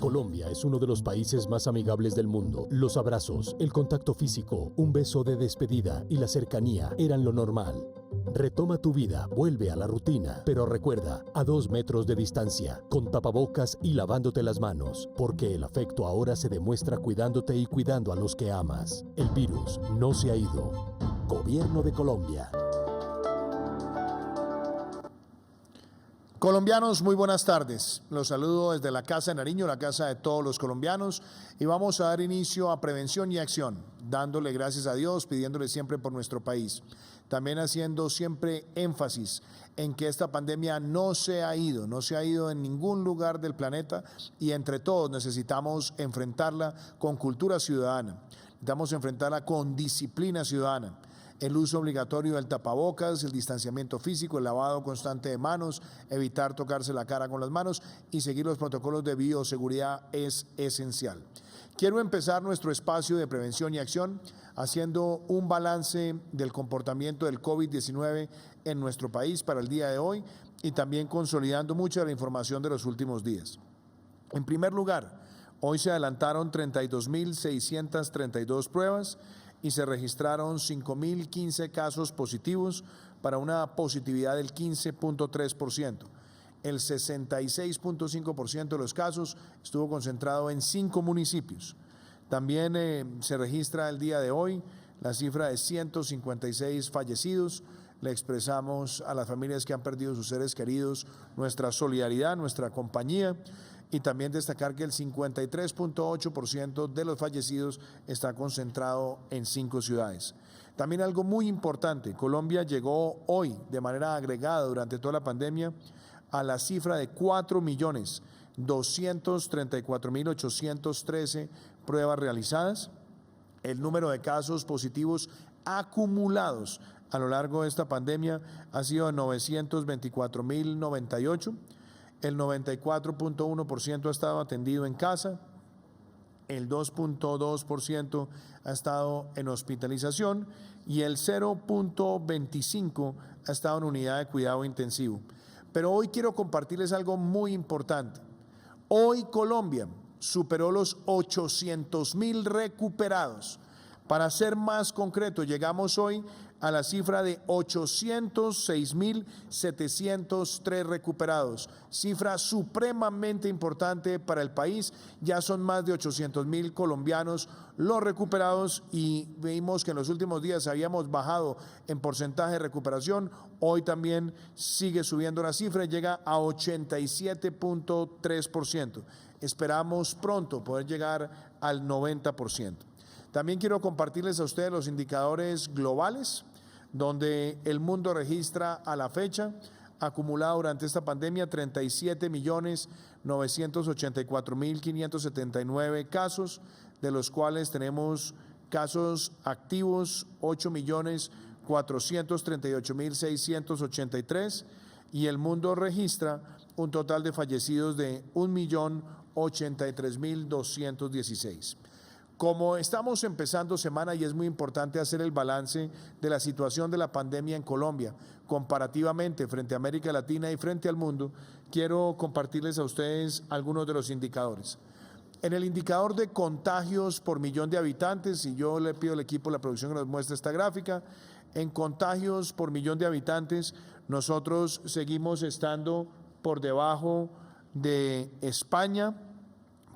Colombia es uno de los países más amigables del mundo. Los abrazos, el contacto físico, un beso de despedida y la cercanía eran lo normal. Retoma tu vida, vuelve a la rutina, pero recuerda, a 2 metros de distancia, con tapabocas y lavándote las manos, porque el afecto ahora se demuestra cuidándote y cuidando a los que amas. El virus no se ha ido. Gobierno de Colombia. Colombianos, muy buenas tardes. Los saludo desde la Casa de Nariño, la casa de todos los colombianos, y vamos a dar inicio a prevención y acción, dándole gracias a Dios, pidiéndole siempre por nuestro país. También haciendo siempre énfasis en que esta pandemia no se ha ido en ningún lugar del planeta, y entre todos necesitamos enfrentarla con cultura ciudadana, necesitamos enfrentarla con disciplina ciudadana. El uso obligatorio del tapabocas, el distanciamiento físico, el lavado constante de manos, evitar tocarse la cara con las manos y seguir los protocolos de bioseguridad es esencial. Quiero empezar nuestro espacio de prevención y acción haciendo un balance del comportamiento del COVID-19 en nuestro país para el día de hoy y también consolidando mucha de la información de los últimos días. En primer lugar, hoy se adelantaron 32.632 pruebas y se registraron 5.015 casos positivos para una positividad del 15.3%. El 66.5% de los casos estuvo concentrado en 5 municipios. También se registra el día de hoy la cifra de 156 fallecidos. Le expresamos a las familias que han perdido sus seres queridos nuestra solidaridad, nuestra compañía. Y también destacar que el 53.8% de los fallecidos está concentrado en 5 ciudades. También algo muy importante, Colombia llegó hoy de manera agregada durante toda la pandemia a la cifra de 4.234.813 pruebas realizadas. El número de casos positivos acumulados a lo largo de esta pandemia ha sido de 924.098. El 94.1% ha estado atendido en casa, el 2.2% ha estado en hospitalización y el 0.25% ha estado en unidad de cuidado intensivo. Pero hoy quiero compartirles algo muy importante. Hoy Colombia superó los 800.000 recuperados. Para ser más concreto, llegamos hoy a la cifra de 806.703 recuperados, cifra supremamente importante para el país. Ya son más de 800.000 colombianos los recuperados y vimos que en los últimos días habíamos bajado en porcentaje de recuperación. Hoy también sigue subiendo la cifra y llega a 87.3%. Esperamos pronto poder llegar al 90%. También quiero compartirles a ustedes los indicadores globales, donde el mundo registra a la fecha, acumulado durante esta pandemia, 37.984.579 casos, de los cuales tenemos casos activos 8.438.683, y el mundo registra un total de fallecidos de 1.083.216. Como estamos empezando semana y es muy importante hacer el balance de la situación de la pandemia en Colombia, comparativamente frente a América Latina y frente al mundo, quiero compartirles a ustedes algunos de los indicadores. En el indicador de contagios por millón de habitantes, y yo le pido al equipo de la producción que nos muestre esta gráfica, en contagios por millón de habitantes, nosotros seguimos estando por debajo de España,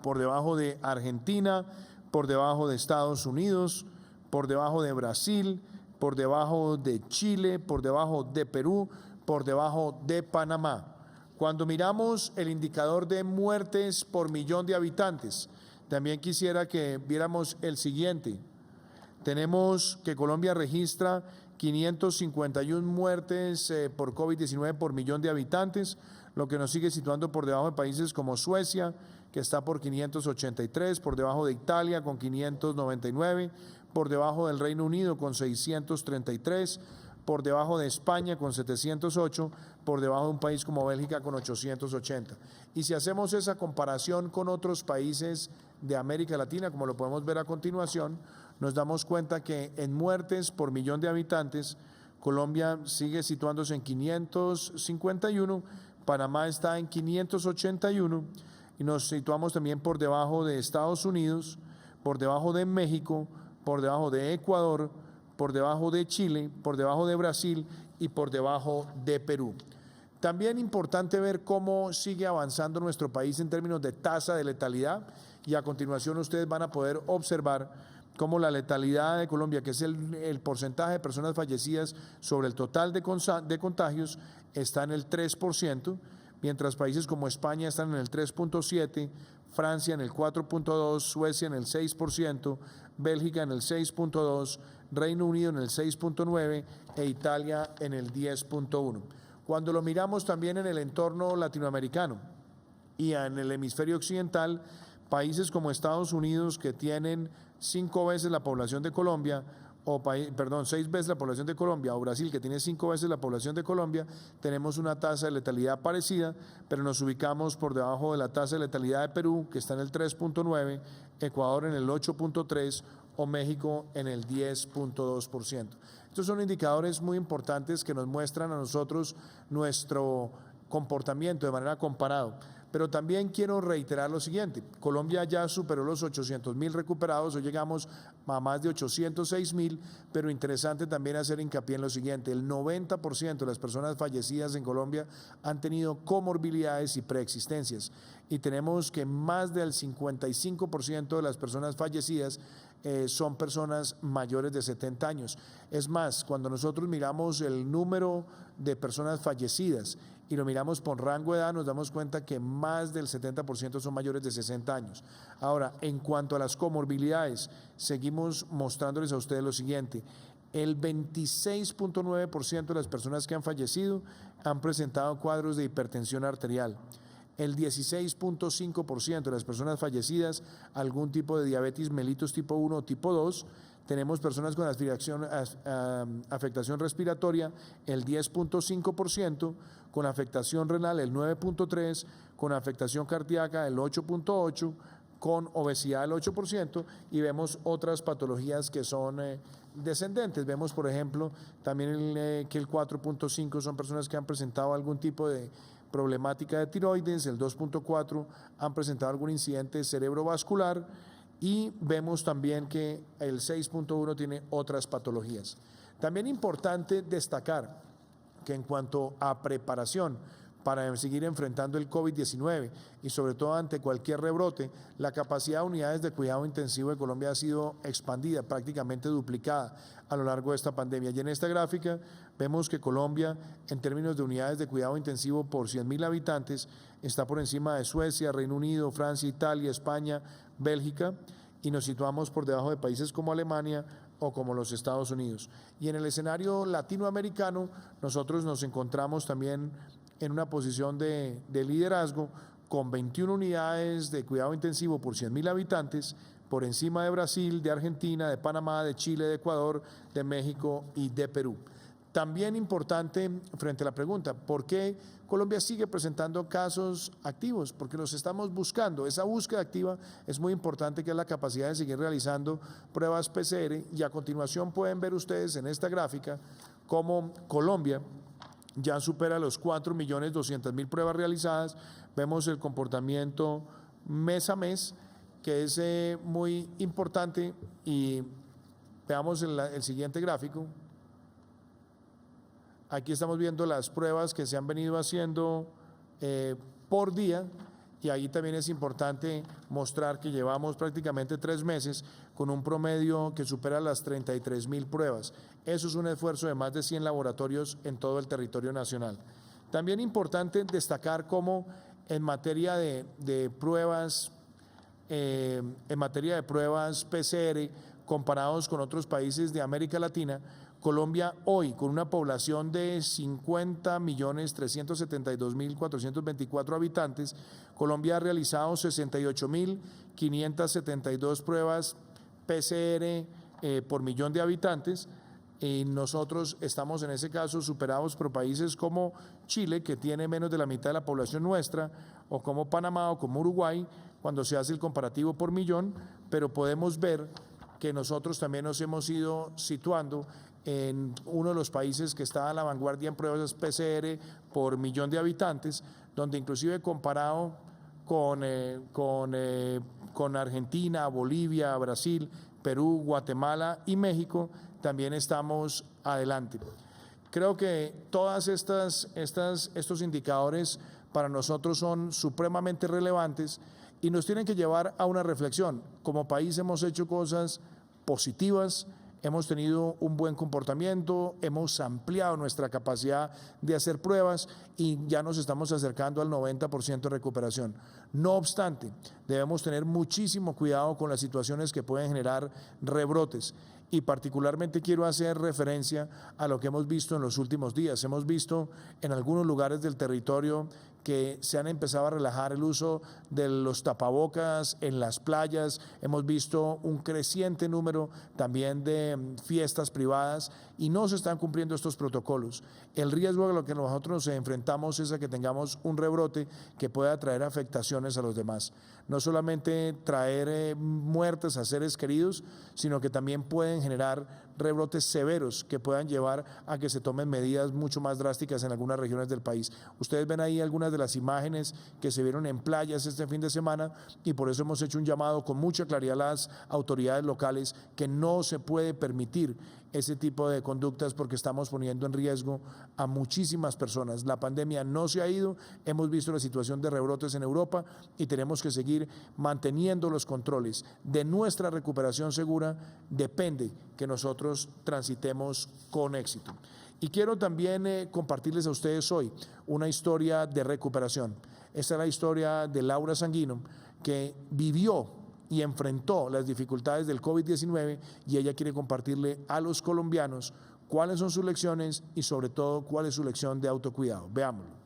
por debajo de Argentina, por debajo de Estados Unidos, por debajo de Brasil, por debajo de Chile, por debajo de Perú, por debajo de Panamá. Cuando miramos el indicador de muertes por millón de habitantes, también quisiera que viéramos el siguiente. Tenemos que Colombia registra 551 muertes por COVID-19 por millón de habitantes, lo que nos sigue situando por debajo de países como Suecia, que está por 583, por debajo de Italia con 599, por debajo del Reino Unido con 633, por debajo de España con 708, por debajo de un país como Bélgica con 880. Y si hacemos esa comparación con otros países de América Latina, como lo podemos ver a continuación, nos damos cuenta que en muertes por millón de habitantes, Colombia sigue situándose en 551, Panamá está en 581 y nos situamos también por debajo de Estados Unidos, por debajo de México, por debajo de Ecuador, por debajo de Chile, por debajo de Brasil y por debajo de Perú. También importante ver cómo sigue avanzando nuestro país en términos de tasa de letalidad, y a continuación ustedes van a poder observar cómo la letalidad de Colombia, que es el porcentaje de personas fallecidas sobre el total de contagios, está en el 3%, mientras países como España están en el 3.7%, Francia en el 4.2%, Suecia en el 6%, Bélgica en el 6.2%, Reino Unido en el 6.9% e Italia en el 10.1%. Cuando lo miramos también en el entorno latinoamericano y en el hemisferio occidental, países como Estados Unidos, que tienen 5 veces la población de Colombia, 6 veces la población de Colombia, o Brasil, que tiene 5 veces la población de Colombia, tenemos una tasa de letalidad parecida, pero nos ubicamos por debajo de la tasa de letalidad de Perú, que está en el 3.9%, Ecuador en el 8.3% o México en el 10.2%. Estos son indicadores muy importantes que nos muestran a nosotros nuestro comportamiento de manera comparado. Pero también quiero reiterar lo siguiente: Colombia ya superó los 800.000 recuperados, hoy llegamos a más de 806.000, pero interesante también hacer hincapié en lo siguiente: el 90% de las personas fallecidas en Colombia han tenido comorbilidades y preexistencias, y tenemos que más del 55% de las personas fallecidas son personas mayores de 70 años. Es más, cuando nosotros miramos el número de personas fallecidas y lo miramos por rango de edad, nos damos cuenta que más del 70% son mayores de 60 años. Ahora, en cuanto a las comorbilidades, seguimos mostrándoles a ustedes lo siguiente: el 26.9% de las personas que han fallecido han presentado cuadros de hipertensión arterial. El 16.5% de las personas fallecidas, algún tipo de diabetes mellitus tipo 1 o tipo 2. Tenemos personas con afectación respiratoria, el 10.5%, con afectación renal, el 9.3%, con afectación cardíaca, el 8.8%, con obesidad, el 8%, y vemos otras patologías que son descendentes. Vemos, por ejemplo, también que el 4.5% son personas que han presentado algún tipo de problemática de tiroides, el 2.4% han presentado algún incidente cerebrovascular, y vemos también que el 6.1% tiene otras patologías. También importante destacar que en cuanto a preparación para seguir enfrentando el COVID-19 y sobre todo ante cualquier rebrote, la capacidad de unidades de cuidado intensivo de Colombia ha sido expandida, prácticamente duplicada a lo largo de esta pandemia. Y en esta gráfica vemos que Colombia, en términos de unidades de cuidado intensivo por 100.000 habitantes, está por encima de Suecia, Reino Unido, Francia, Italia, España, Bélgica, y nos situamos por debajo de países como Alemania o como los Estados Unidos. Y en el escenario latinoamericano, nosotros nos encontramos también en una posición de liderazgo, con 21 unidades de cuidado intensivo por 100.000 habitantes, por encima de Brasil, de Argentina, de Panamá, de Chile, de Ecuador, de México y de Perú. También importante frente a la pregunta, ¿por qué Colombia sigue presentando casos activos? Porque los estamos buscando. Esa búsqueda activa es muy importante, que es la capacidad de seguir realizando pruebas PCR, y a continuación pueden ver ustedes en esta gráfica cómo Colombia ya supera los 4.200.000 pruebas realizadas. Vemos el comportamiento mes a mes, que es muy importante, y veamos el siguiente gráfico. Aquí estamos viendo las pruebas que se han venido haciendo por día, y ahí también es importante mostrar que llevamos prácticamente 3 meses con un promedio que supera las 33.000 pruebas. Eso es un esfuerzo de más de 100 laboratorios en todo el territorio nacional. También importante destacar cómo en materia de pruebas PCR, comparados con otros países de América Latina, Colombia hoy, con una población de 50.372.424 habitantes, Colombia ha realizado 68.572 pruebas PCR por millón de habitantes, y nosotros estamos en ese caso superados por países como Chile, que tiene menos de la mitad de la población nuestra, o como Panamá o como Uruguay, cuando se hace el comparativo por millón, pero podemos ver que nosotros también nos hemos ido situando en uno de los países que está a la vanguardia en pruebas PCR por millón de habitantes, donde inclusive comparado con Argentina, Bolivia, Brasil, Perú, Guatemala y México, también estamos adelante. Creo que todos estos indicadores para nosotros son supremamente relevantes y nos tienen que llevar a una reflexión. Como país hemos hecho cosas positivas, hemos tenido un buen comportamiento, hemos ampliado nuestra capacidad de hacer pruebas y ya nos estamos acercando al 90% de recuperación. No obstante, debemos tener muchísimo cuidado con las situaciones que pueden generar rebrotes. Y particularmente quiero hacer referencia a lo que hemos visto en los últimos días. Hemos visto en algunos lugares del territorio que se han empezado a relajar el uso de los tapabocas en las playas. Hemos visto un creciente número también de fiestas privadas y no se están cumpliendo estos protocolos. El riesgo a lo que nosotros nos enfrentamos es a que tengamos un rebrote que pueda traer afectaciones a los demás. No solamente traer muertes a seres queridos, sino que también pueden generar rebrotes severos que puedan llevar a que se tomen medidas mucho más drásticas en algunas regiones del país. Ustedes ven ahí algunas de las imágenes que se vieron en playas este fin de semana y por eso hemos hecho un llamado con mucha claridad a las autoridades locales que no se puede permitir ese tipo de conductas porque estamos poniendo en riesgo a muchísimas personas. La pandemia no se ha ido, hemos visto la situación de rebrotes en Europa y tenemos que seguir manteniendo los controles. De nuestra recuperación segura depende que nosotros transitemos con éxito. Y quiero también compartirles a ustedes hoy una historia de recuperación. Esta es la historia de Laura Sanguino, que vivió y enfrentó las dificultades del COVID-19 y ella quiere compartirle a los colombianos cuáles son sus lecciones y sobre todo cuál es su lección de autocuidado. Veámoslo.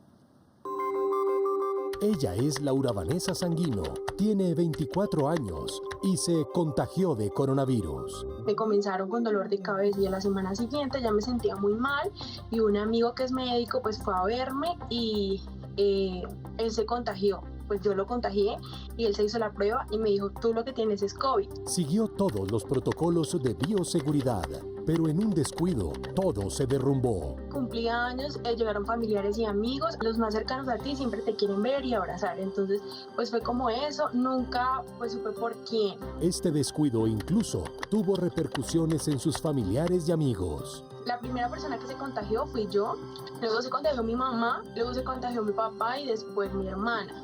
Ella es Laura Vanessa Sanguino, tiene 24 años y se contagió de coronavirus. Me comenzaron con dolor de cabeza y a la semana siguiente ya me sentía muy mal y un amigo que es médico pues fue a verme y él se contagió. Pues yo lo contagié y él se hizo la prueba y me dijo, tú lo que tienes es COVID. Siguió todos los protocolos de bioseguridad, pero en un descuido todo se derrumbó. Cumplí años, llegaron familiares y amigos, los más cercanos a ti siempre te quieren ver y abrazar, entonces pues fue como eso, nunca pues supe por quién. Este descuido incluso tuvo repercusiones en sus familiares y amigos. La primera persona que se contagió fui yo, luego se contagió mi mamá, luego se contagió mi papá y después mi hermana.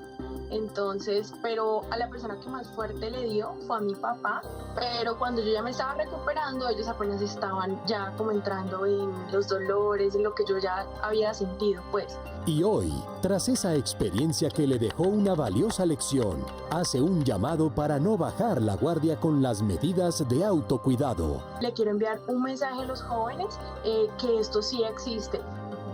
Entonces, pero a la persona que más fuerte le dio fue a mi papá, pero cuando yo ya me estaba recuperando, ellos apenas estaban ya como entrando en los dolores, en lo que yo ya había sentido, pues. Y hoy, tras esa experiencia que le dejó una valiosa lección, hace un llamado para no bajar la guardia con las medidas de autocuidado. Le quiero enviar un mensaje a los jóvenes que esto sí existe.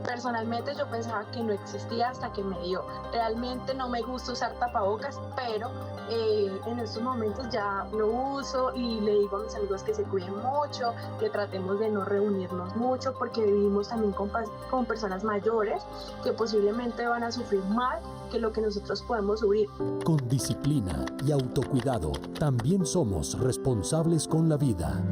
Personalmente yo pensaba que no existía hasta que me dio. Realmente no me gusta usar tapabocas, pero en estos momentos ya lo uso y le digo a mis amigos que se cuiden mucho, que tratemos de no reunirnos mucho porque vivimos también con personas mayores que posiblemente van a sufrir más que lo que nosotros podemos sufrir. Con disciplina y autocuidado, también somos responsables con la vida.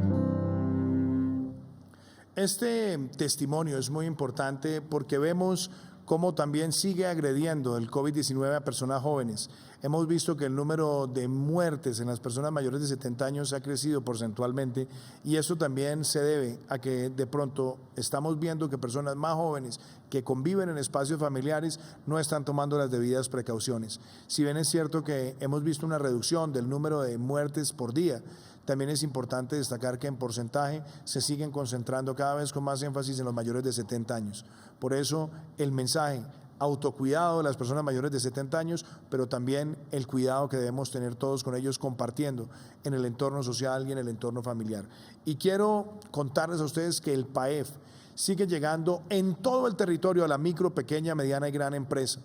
Este testimonio es muy importante porque vemos cómo también sigue agrediendo el COVID-19 a personas jóvenes. Hemos visto que el número de muertes en las personas mayores de 70 años ha crecido porcentualmente y esto también se debe a que de pronto estamos viendo que personas más jóvenes que conviven en espacios familiares no están tomando las debidas precauciones. Si bien es cierto que hemos visto una reducción del número de muertes por día, también es importante destacar que en porcentaje se siguen concentrando cada vez con más énfasis en los mayores de 70 años. Por eso el mensaje, autocuidado de las personas mayores de 70 años, pero también el cuidado que debemos tener todos con ellos compartiendo en el entorno social y en el entorno familiar. Y quiero contarles a ustedes que el PAEF sigue llegando en todo el territorio a la micro, pequeña, mediana y gran empresa.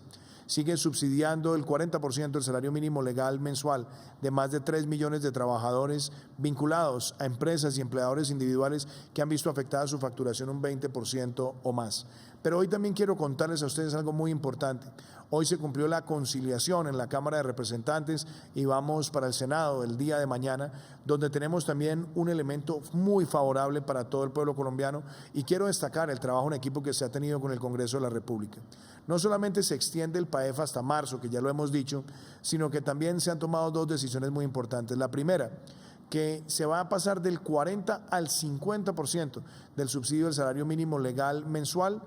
Sigue subsidiando el 40% del salario mínimo legal mensual de más de 3 millones de trabajadores vinculados a empresas y empleadores individuales que han visto afectada su facturación un 20% o más. Pero hoy también quiero contarles a ustedes algo muy importante. Hoy se cumplió la conciliación en la Cámara de Representantes y vamos para el Senado el día de mañana, donde tenemos también un elemento muy favorable para todo el pueblo colombiano, y quiero destacar el trabajo en equipo que se ha tenido con el Congreso de la República. No solamente se extiende el PAEF hasta marzo, que ya lo hemos dicho, sino que también se han tomado dos decisiones muy importantes. La primera, que se va a pasar del 40 al 50% del subsidio del salario mínimo legal mensual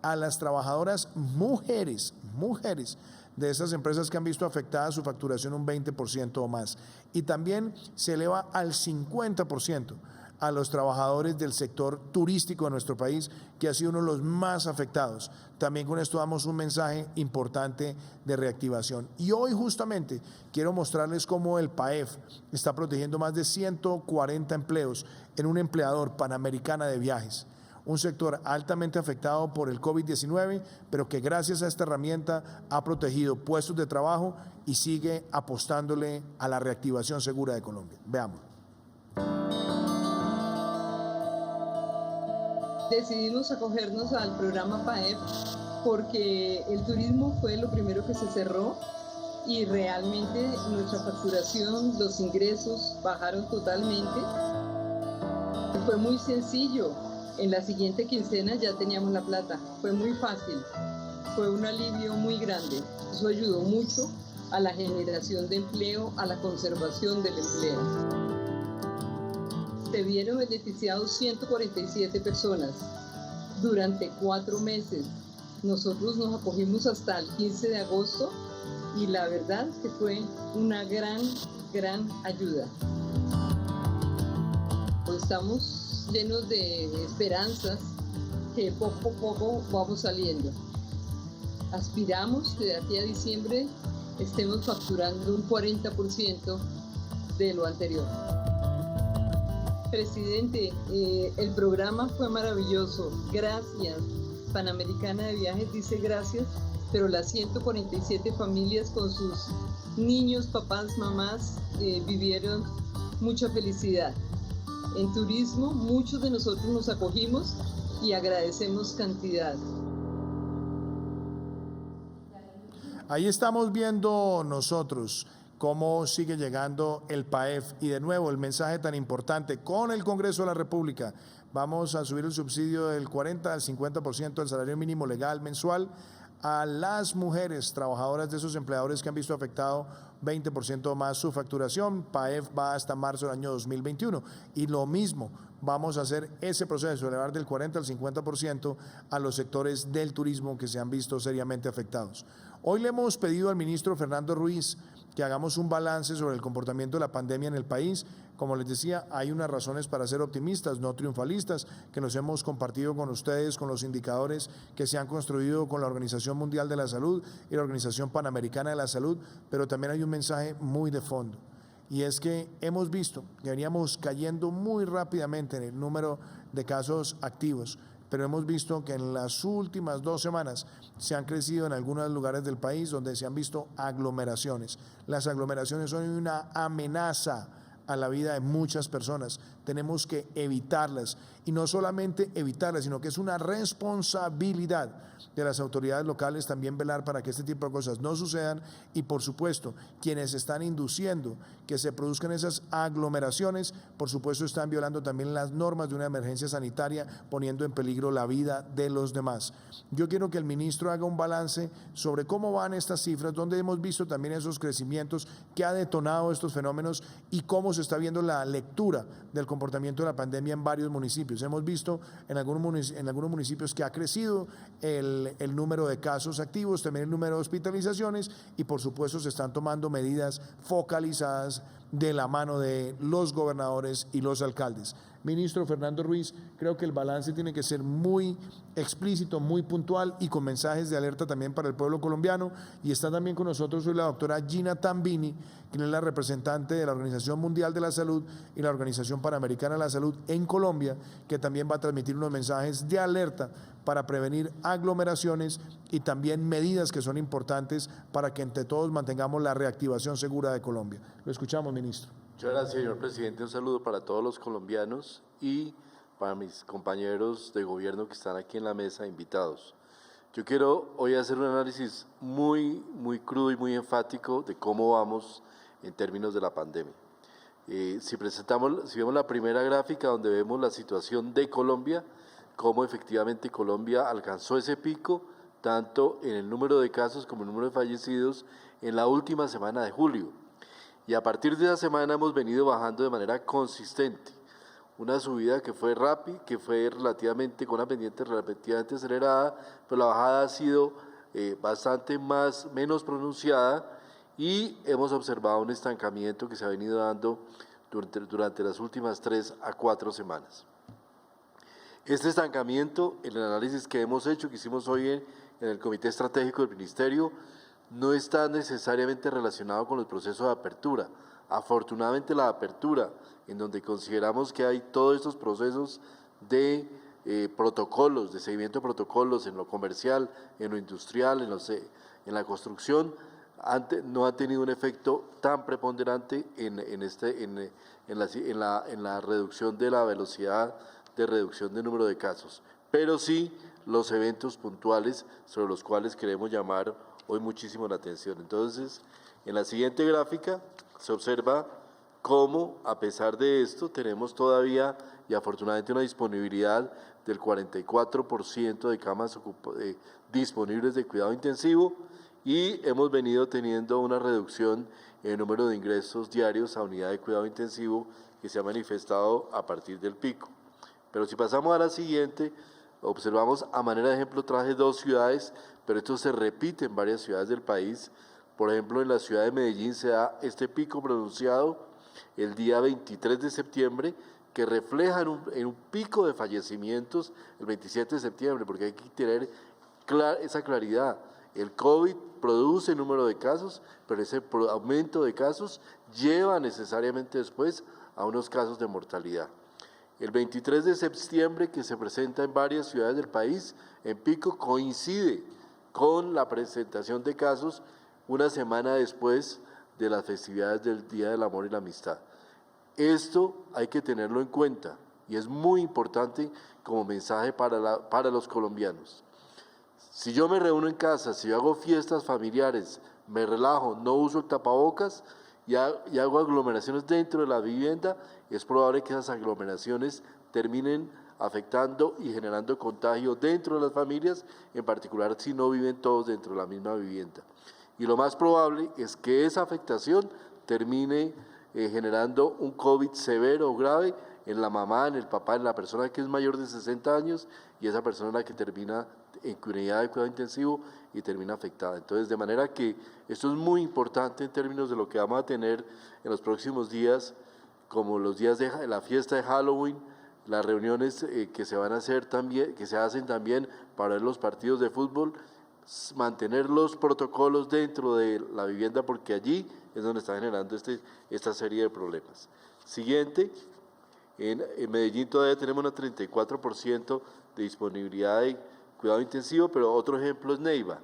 a las trabajadoras mujeres de esas empresas que han visto afectada su facturación un 20% o más. Y también se eleva al 50% a los trabajadores del sector turístico de nuestro país, que ha sido uno de los más afectados. También con esto damos un mensaje importante de reactivación. Y hoy justamente quiero mostrarles cómo el PAEF está protegiendo más de 140 empleos en un empleador, Panamericana de Viajes, un sector altamente afectado por el COVID-19, pero que gracias a esta herramienta ha protegido puestos de trabajo y sigue apostándole a la reactivación segura de Colombia. Veamos. Decidimos acogernos al programa PAEF porque el turismo fue lo primero que se cerró y realmente nuestra facturación, los ingresos bajaron totalmente. Fue muy sencillo. En la siguiente quincena ya teníamos la plata. Fue muy fácil. Fue un alivio muy grande. Eso ayudó mucho a la generación de empleo, a la conservación del empleo. Se vieron beneficiados 147 personas durante 4 meses. Nosotros nos acogimos hasta el 15 de agosto y la verdad que fue una gran ayuda. Estamos llenos de esperanzas que poco a poco vamos saliendo. Aspiramos que de aquí a diciembre estemos facturando un 40% de lo anterior. Presidente, el programa fue maravilloso. Gracias. Panamericana de Viajes dice gracias, pero las 147 familias con sus niños, papás, mamás vivieron mucha felicidad. En turismo, muchos de nosotros nos acogimos y agradecemos cantidad. Ahí estamos viendo nosotros cómo sigue llegando el PAEF y de nuevo el mensaje tan importante con el Congreso de la República. Vamos a subir el subsidio del 40 al 50% del salario mínimo legal mensual a las mujeres trabajadoras de esos empleadores que han visto afectado 20% más su facturación. PAEF va hasta marzo del año 2021 y lo mismo vamos a hacer ese proceso, elevar del 40 al 50% a los sectores del turismo que se han visto seriamente afectados. Hoy le hemos pedido al ministro Fernando Ruiz que hagamos un balance sobre el comportamiento de la pandemia en el país. Como les decía, hay unas razones para ser optimistas, no triunfalistas, que nos hemos compartido con ustedes, con los indicadores que se han construido con la Organización Mundial de la Salud y la Organización Panamericana de la Salud, pero también hay un mensaje muy de fondo, y es que hemos visto que veníamos cayendo muy rápidamente en el número de casos activos, pero hemos visto que en las últimas 2 semanas se han crecido en algunos lugares del país donde se han visto aglomeraciones. Las aglomeraciones son una amenaza a la vida de muchas personas. Tenemos que evitarlas, y no solamente evitarlas, sino que es una responsabilidad de las autoridades locales también velar para que este tipo de cosas no sucedan, y por supuesto quienes están induciendo que se produzcan esas aglomeraciones, por supuesto están violando también las normas de una emergencia sanitaria, poniendo en peligro la vida de los demás. Yo quiero que el ministro haga un balance sobre cómo van estas cifras, donde hemos visto también esos crecimientos que ha detonado estos fenómenos y cómo se está viendo la lectura del comportamiento de la pandemia en varios municipios. Hemos visto en algunos municipios que ha crecido el número de casos activos, también el número de hospitalizaciones, y por supuesto se están tomando medidas focalizadas de la mano de los gobernadores y los alcaldes. Ministro Fernando Ruiz, creo que el balance tiene que ser muy explícito, muy puntual y con mensajes de alerta también para el pueblo colombiano. Y está también con nosotros hoy la doctora Gina Tambini, quien es la representante de la Organización Mundial de la Salud y la Organización Panamericana de la Salud en Colombia, que también va a transmitir unos mensajes de alerta para prevenir aglomeraciones y también medidas que son importantes para que entre todos mantengamos la reactivación segura de Colombia. Lo escuchamos, ministro. Muchas gracias, señor presidente. Un saludo para todos los colombianos y para mis compañeros de gobierno que están aquí en la mesa, invitados. Yo quiero hoy hacer un análisis muy crudo y muy enfático de cómo vamos en términos de la pandemia. Si vemos la primera gráfica donde vemos la situación de Colombia, cómo efectivamente Colombia alcanzó ese pico, tanto en el número de casos como en el número de fallecidos, en la última semana de julio. Y a partir de esa semana hemos venido bajando de manera consistente. Una subida que fue rápida, que fue relativamente con una pendiente relativamente acelerada, pero la bajada ha sido menos pronunciada, y hemos observado un estancamiento que se ha venido dando durante las últimas 3 a 4 semanas. Este estancamiento, en el análisis que hemos hecho, que hicimos hoy en el Comité Estratégico del Ministerio, no está necesariamente relacionado con el proceso de apertura. Afortunadamente la apertura, en donde consideramos que hay todos estos procesos de protocolos, de seguimiento de protocolos en lo comercial, en lo industrial, en la construcción, no ha tenido un efecto tan preponderante en la reducción de la velocidad de reducción del número de casos, pero sí los eventos puntuales sobre los cuales queremos llamar hoy muchísimo la atención. Entonces, en la siguiente gráfica se observa cómo, a pesar de esto, tenemos todavía y afortunadamente una disponibilidad del 44% de camas disponibles de cuidado intensivo, y hemos venido teniendo una reducción en el número de ingresos diarios a unidad de cuidado intensivo que se ha manifestado a partir del pico. Pero si pasamos a la siguiente, observamos, a manera de ejemplo traje 2 ciudades, pero esto se repite en varias ciudades del país. Por ejemplo, en la ciudad de Medellín se da este pico pronunciado el día 23 de septiembre, que refleja en un pico de fallecimientos el 27 de septiembre, porque hay que tener esa claridad. El COVID produce número de casos, pero ese aumento de casos lleva necesariamente después a unos casos de mortalidad. El 23 de septiembre, que se presenta en varias ciudades del país, en pico, coincide con la presentación de casos una semana después de las festividades del Día del Amor y la Amistad. Esto hay que tenerlo en cuenta y es muy importante como mensaje para los colombianos. Si yo me reúno en casa, si yo hago fiestas familiares, me relajo, no uso el tapabocas y hago aglomeraciones dentro de la vivienda, es probable que esas aglomeraciones terminen afectando y generando contagio dentro de las familias, en particular si no viven todos dentro de la misma vivienda. Y lo más probable es que esa afectación termine generando un COVID severo o grave en la mamá, en el papá, en la persona que es mayor de 60 años, y esa persona es la que termina en unidad de cuidado intensivo y termina afectada. Entonces, de manera que esto es muy importante en términos de lo que vamos a tener en los próximos días, como los días de la fiesta de Halloween, las reuniones que se van a hacer también, que se hacen también para ver los partidos de fútbol, mantener los protocolos dentro de la vivienda, porque allí es donde está generando esta serie de problemas. Siguiente, en Medellín todavía tenemos un 34% de disponibilidad de cuidado intensivo, pero otro ejemplo es Neiva.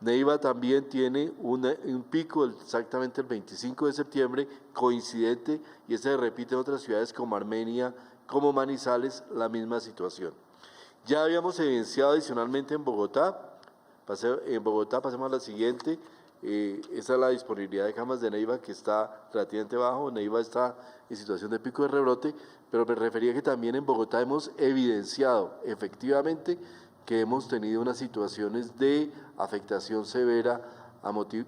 Neiva también tiene un pico exactamente el 25 de septiembre, coincidente, y se repite en otras ciudades como Armenia, como Manizales, la misma situación. Ya habíamos evidenciado adicionalmente en Bogotá, pasemos a la siguiente. Esta es la disponibilidad de camas de Neiva, que está relativamente bajo. Neiva está en situación de pico de rebrote, pero me refería que también en Bogotá hemos evidenciado efectivamente que hemos tenido unas situaciones de afectación severa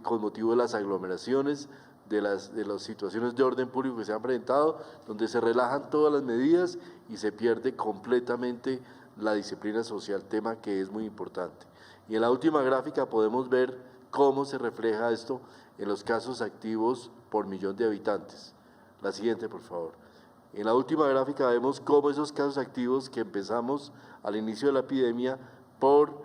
con motivo de las aglomeraciones, de las situaciones de orden público que se han presentado, donde se relajan todas las medidas y se pierde completamente la disciplina social, tema que es muy importante. Y en la última gráfica podemos ver cómo se refleja esto en los casos activos por millón de habitantes. La siguiente, por favor. En la última gráfica vemos cómo esos casos activos que empezamos al inicio de la epidemia por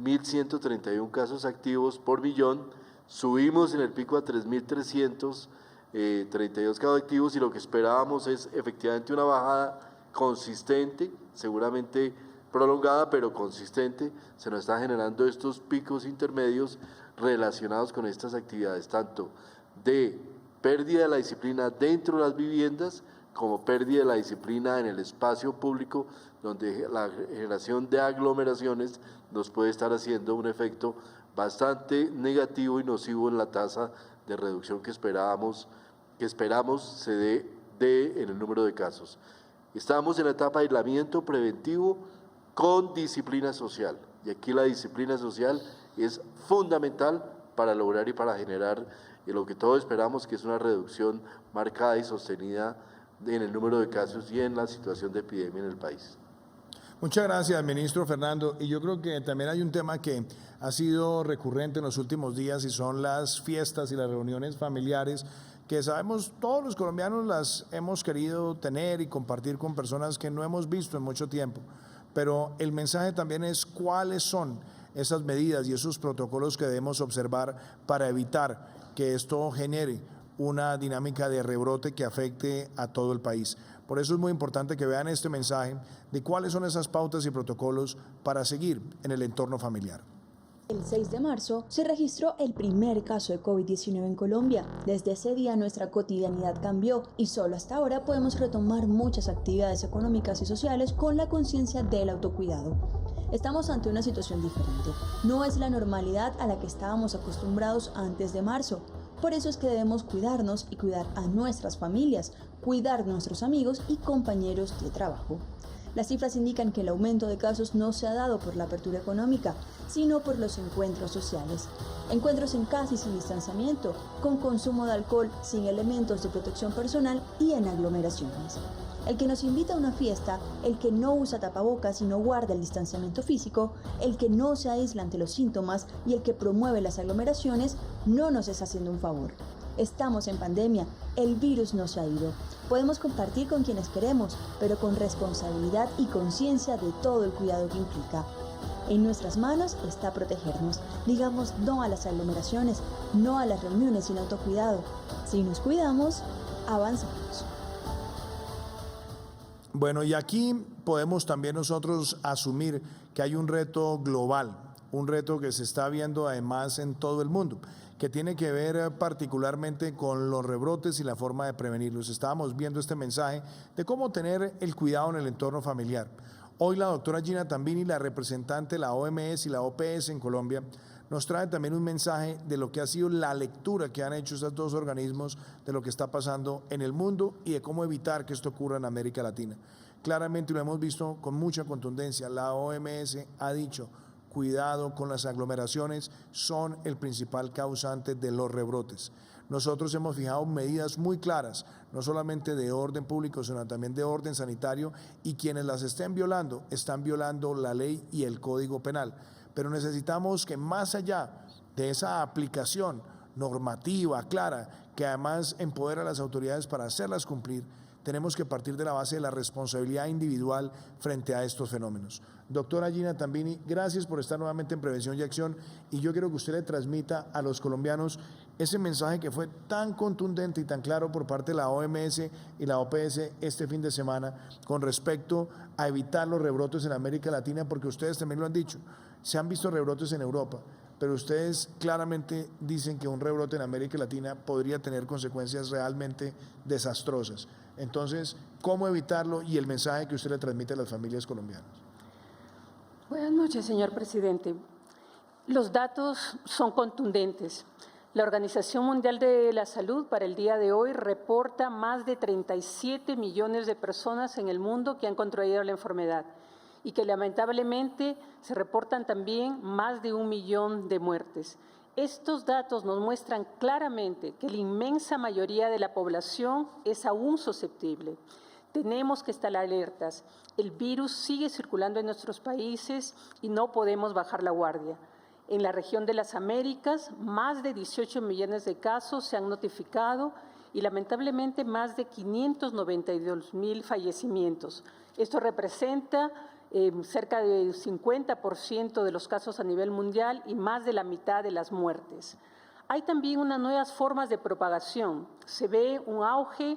1.131 casos activos por millón, subimos en el pico a 3.332 casos activos, y lo que esperábamos es efectivamente una bajada consistente, seguramente prolongada, pero consistente. Se nos están generando estos picos intermedios relacionados con estas actividades, tanto de pérdida de la disciplina dentro de las viviendas como pérdida de la disciplina en el espacio público, donde la generación de aglomeraciones nos puede estar haciendo un efecto bastante negativo y nocivo en la tasa de reducción que esperamos se dé en el número de casos. Estamos en la etapa de aislamiento preventivo con disciplina social, y aquí la disciplina social es fundamental para lograr y para generar lo que todos esperamos, que es una reducción marcada y sostenida en el número de casos y en la situación de epidemia en el país. Muchas gracias, ministro Fernando. Y yo creo que también hay un tema que ha sido recurrente en los últimos días y son las fiestas y las reuniones familiares que sabemos todos los colombianos las hemos querido tener y compartir con personas que no hemos visto en mucho tiempo. Pero el mensaje también es cuáles son esas medidas y esos protocolos que debemos observar para evitar que esto genere una dinámica de rebrote que afecte a todo el país. Por eso es muy importante que vean este mensaje de cuáles son esas pautas y protocolos para seguir en el entorno familiar. El 6 de marzo se registró el primer caso de COVID-19 en Colombia. Desde ese día nuestra cotidianidad cambió y solo hasta ahora podemos retomar muchas actividades económicas y sociales con la conciencia del autocuidado. Estamos ante una situación diferente. No es la normalidad a la que estábamos acostumbrados antes de marzo. Por eso es que debemos cuidarnos y cuidar a nuestras familias, cuidar a nuestros amigos y compañeros de trabajo. Las cifras indican que el aumento de casos no se ha dado por la apertura económica, sino por los encuentros sociales. Encuentros en casa y sin distanciamiento, con consumo de alcohol, sin elementos de protección personal y en aglomeraciones. El que nos invita a una fiesta, el que no usa tapabocas y no guarda el distanciamiento físico, el que no se aísla ante los síntomas y el que promueve las aglomeraciones, no nos está haciendo un favor. Estamos en pandemia, el virus no se ha ido. Podemos compartir con quienes queremos, pero con responsabilidad y conciencia de todo el cuidado que implica. En nuestras manos está protegernos. Digamos no a las aglomeraciones, no a las reuniones sin autocuidado. Si nos cuidamos, avanzamos. Bueno, y aquí podemos también nosotros asumir que hay un reto global, un reto que se está viendo además en todo el mundo, que tiene que ver particularmente con los rebrotes y la forma de prevenirlos. Estábamos viendo este mensaje de cómo tener el cuidado en el entorno familiar. Hoy la doctora Gina Tambini, la representante de la OMS y la OPS en Colombia, nos trae también un mensaje de lo que ha sido la lectura que han hecho estos dos organismos de lo que está pasando en el mundo y de cómo evitar que esto ocurra en América Latina. Claramente lo hemos visto con mucha contundencia. La OMS ha dicho: cuidado con las aglomeraciones, son el principal causante de los rebrotes. Nosotros hemos fijado medidas muy claras, no solamente de orden público, sino también de orden sanitario, y quienes las estén violando, están violando la ley y el Código Penal. Pero necesitamos que más allá de esa aplicación normativa clara, que además empodera a las autoridades para hacerlas cumplir, tenemos que partir de la base de la responsabilidad individual frente a estos fenómenos. Doctora Gina Tambini, gracias por estar nuevamente en Prevención y Acción, y yo quiero que usted le transmita a los colombianos ese mensaje que fue tan contundente y tan claro por parte de la OMS y la OPS este fin de semana con respecto a evitar los rebrotes en América Latina, porque ustedes también lo han dicho, se han visto rebrotes en Europa, pero ustedes claramente dicen que un rebrote en América Latina podría tener consecuencias realmente desastrosas. Entonces, ¿cómo evitarlo? Y el mensaje que usted le transmite a las familias colombianas. Buenas noches, señor presidente. Los datos son contundentes. La Organización Mundial de la Salud para el día de hoy reporta más de 37 millones de personas en el mundo que han contraído la enfermedad y que lamentablemente se reportan también más de 1 millón de muertes. Estos datos nos muestran claramente que la inmensa mayoría de la población es aún susceptible. Tenemos que estar alertas. El virus sigue circulando en nuestros países y no podemos bajar la guardia. En la región de las Américas, más de 18 millones de casos se han notificado y lamentablemente más de 592,000 fallecimientos. Esto representa cerca del 50% de los casos a nivel mundial y más de la mitad de las muertes. Hay también unas nuevas formas de propagación. Se ve un auge,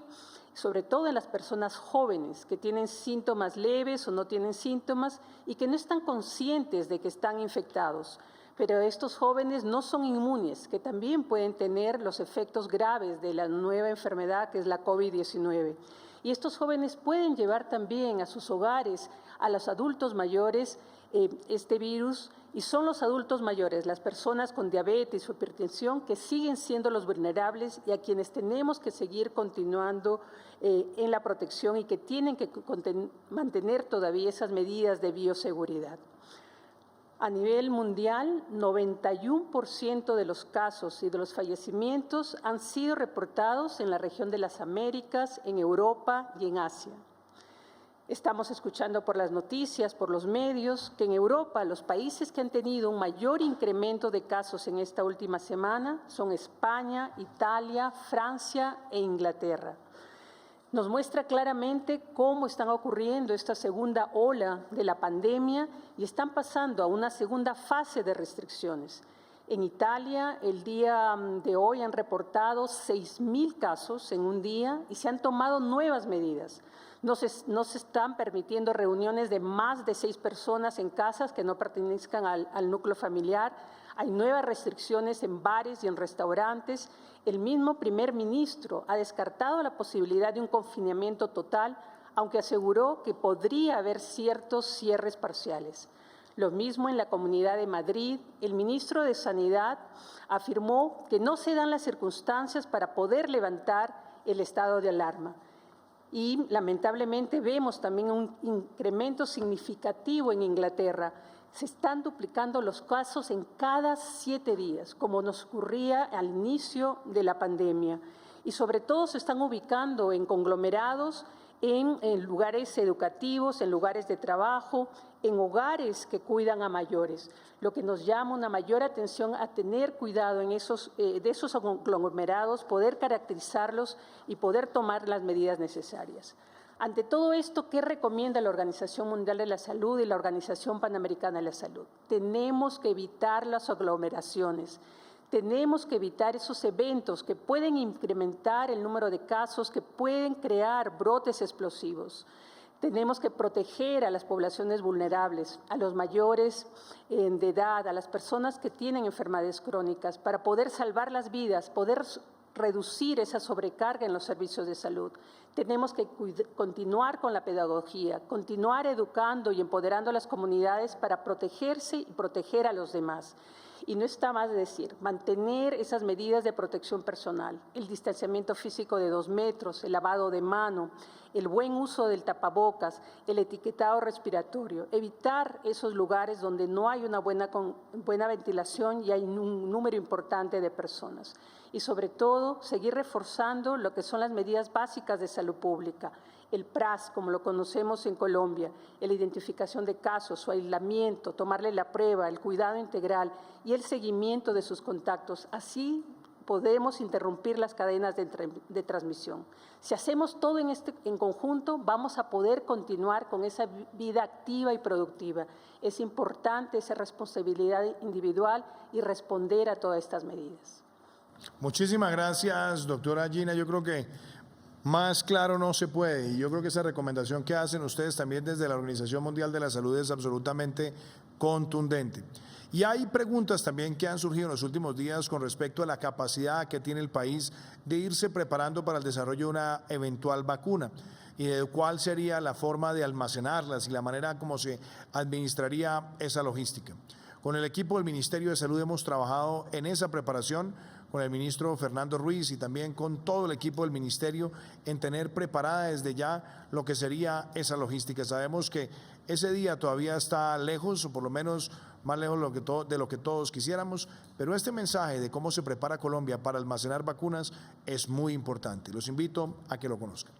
sobre todo en las personas jóvenes que tienen síntomas leves o no tienen síntomas y que no están conscientes de que están infectados. Pero estos jóvenes no son inmunes, que también pueden tener los efectos graves de la nueva enfermedad que es la COVID-19. Y estos jóvenes pueden llevar también a sus hogares, a los adultos mayores, este virus, y son los adultos mayores, las personas con diabetes o hipertensión, que siguen siendo los vulnerables y a quienes tenemos que seguir continuando en la protección y que tienen que mantener todavía esas medidas de bioseguridad. A nivel mundial, 91% de los casos y de los fallecimientos han sido reportados en la región de las Américas, en Europa y en Asia. Estamos escuchando por las noticias, por los medios, que en Europa los países que han tenido un mayor incremento de casos en esta última semana son España, Italia, Francia e Inglaterra. Nos muestra claramente cómo están ocurriendo esta segunda ola de la pandemia y están pasando a una segunda fase de restricciones. En Italia, el día de hoy han reportado 6.000 casos en un día y se han tomado nuevas medidas. No se están permitiendo reuniones de más de 6 personas en casas que no pertenezcan al núcleo familiar. Hay nuevas restricciones en bares y en restaurantes. El mismo primer ministro ha descartado la posibilidad de un confinamiento total, aunque aseguró que podría haber ciertos cierres parciales. Lo mismo en la Comunidad de Madrid. El ministro de Sanidad afirmó que no se dan las circunstancias para poder levantar el estado de alarma. Y lamentablemente vemos también un incremento significativo en Inglaterra. Se están duplicando los casos en cada 7 días, como nos ocurría al inicio de la pandemia. Y sobre todo se están ubicando en conglomerados, en lugares educativos, en lugares de trabajo, en hogares que cuidan a mayores, lo que nos llama una mayor atención a tener cuidado de esos conglomerados, poder caracterizarlos y poder tomar las medidas necesarias. Ante todo esto, ¿qué recomienda la Organización Mundial de la Salud y la Organización Panamericana de la Salud? Tenemos que evitar las aglomeraciones. Tenemos que evitar esos eventos que pueden incrementar el número de casos, que pueden crear brotes explosivos. Tenemos que proteger a las poblaciones vulnerables, a los mayores de edad, a las personas que tienen enfermedades crónicas, para poder salvar las vidas, poder reducir esa sobrecarga en los servicios de salud. Tenemos que continuar con la pedagogía, continuar educando y empoderando a las comunidades para protegerse y proteger a los demás. Y no está más de decir, mantener esas medidas de protección personal, el distanciamiento físico de 2 metros, el lavado de mano, el buen uso del tapabocas, el etiquetado respiratorio, evitar esos lugares donde no hay una buena ventilación y hay un número importante de personas. Y sobre todo, seguir reforzando lo que son las medidas básicas de salud pública, el PRAS, como lo conocemos en Colombia, la identificación de casos, su aislamiento, tomarle la prueba, el cuidado integral y el seguimiento de sus contactos. Así podemos interrumpir las cadenas de transmisión. Si hacemos todo en conjunto, vamos a poder continuar con esa vida activa y productiva. Es importante esa responsabilidad individual y responder a todas estas medidas. Muchísimas gracias, doctora Gina. Yo creo que más claro no se puede, y yo creo que esa recomendación que hacen ustedes también desde la Organización Mundial de la Salud es absolutamente contundente. Y hay preguntas también que han surgido en los últimos días con respecto a la capacidad que tiene el país de irse preparando para el desarrollo de una eventual vacuna y de cuál sería la forma de almacenarlas y la manera como se administraría esa logística. Con el equipo del Ministerio de Salud hemos trabajado en esa preparación, con el ministro Fernando Ruiz y también con todo el equipo del ministerio en tener preparada desde ya lo que sería esa logística. Sabemos que ese día todavía está lejos, o por lo menos más lejos de lo que todos quisiéramos, pero este mensaje de cómo se prepara Colombia para almacenar vacunas es muy importante. Los invito a que lo conozcan.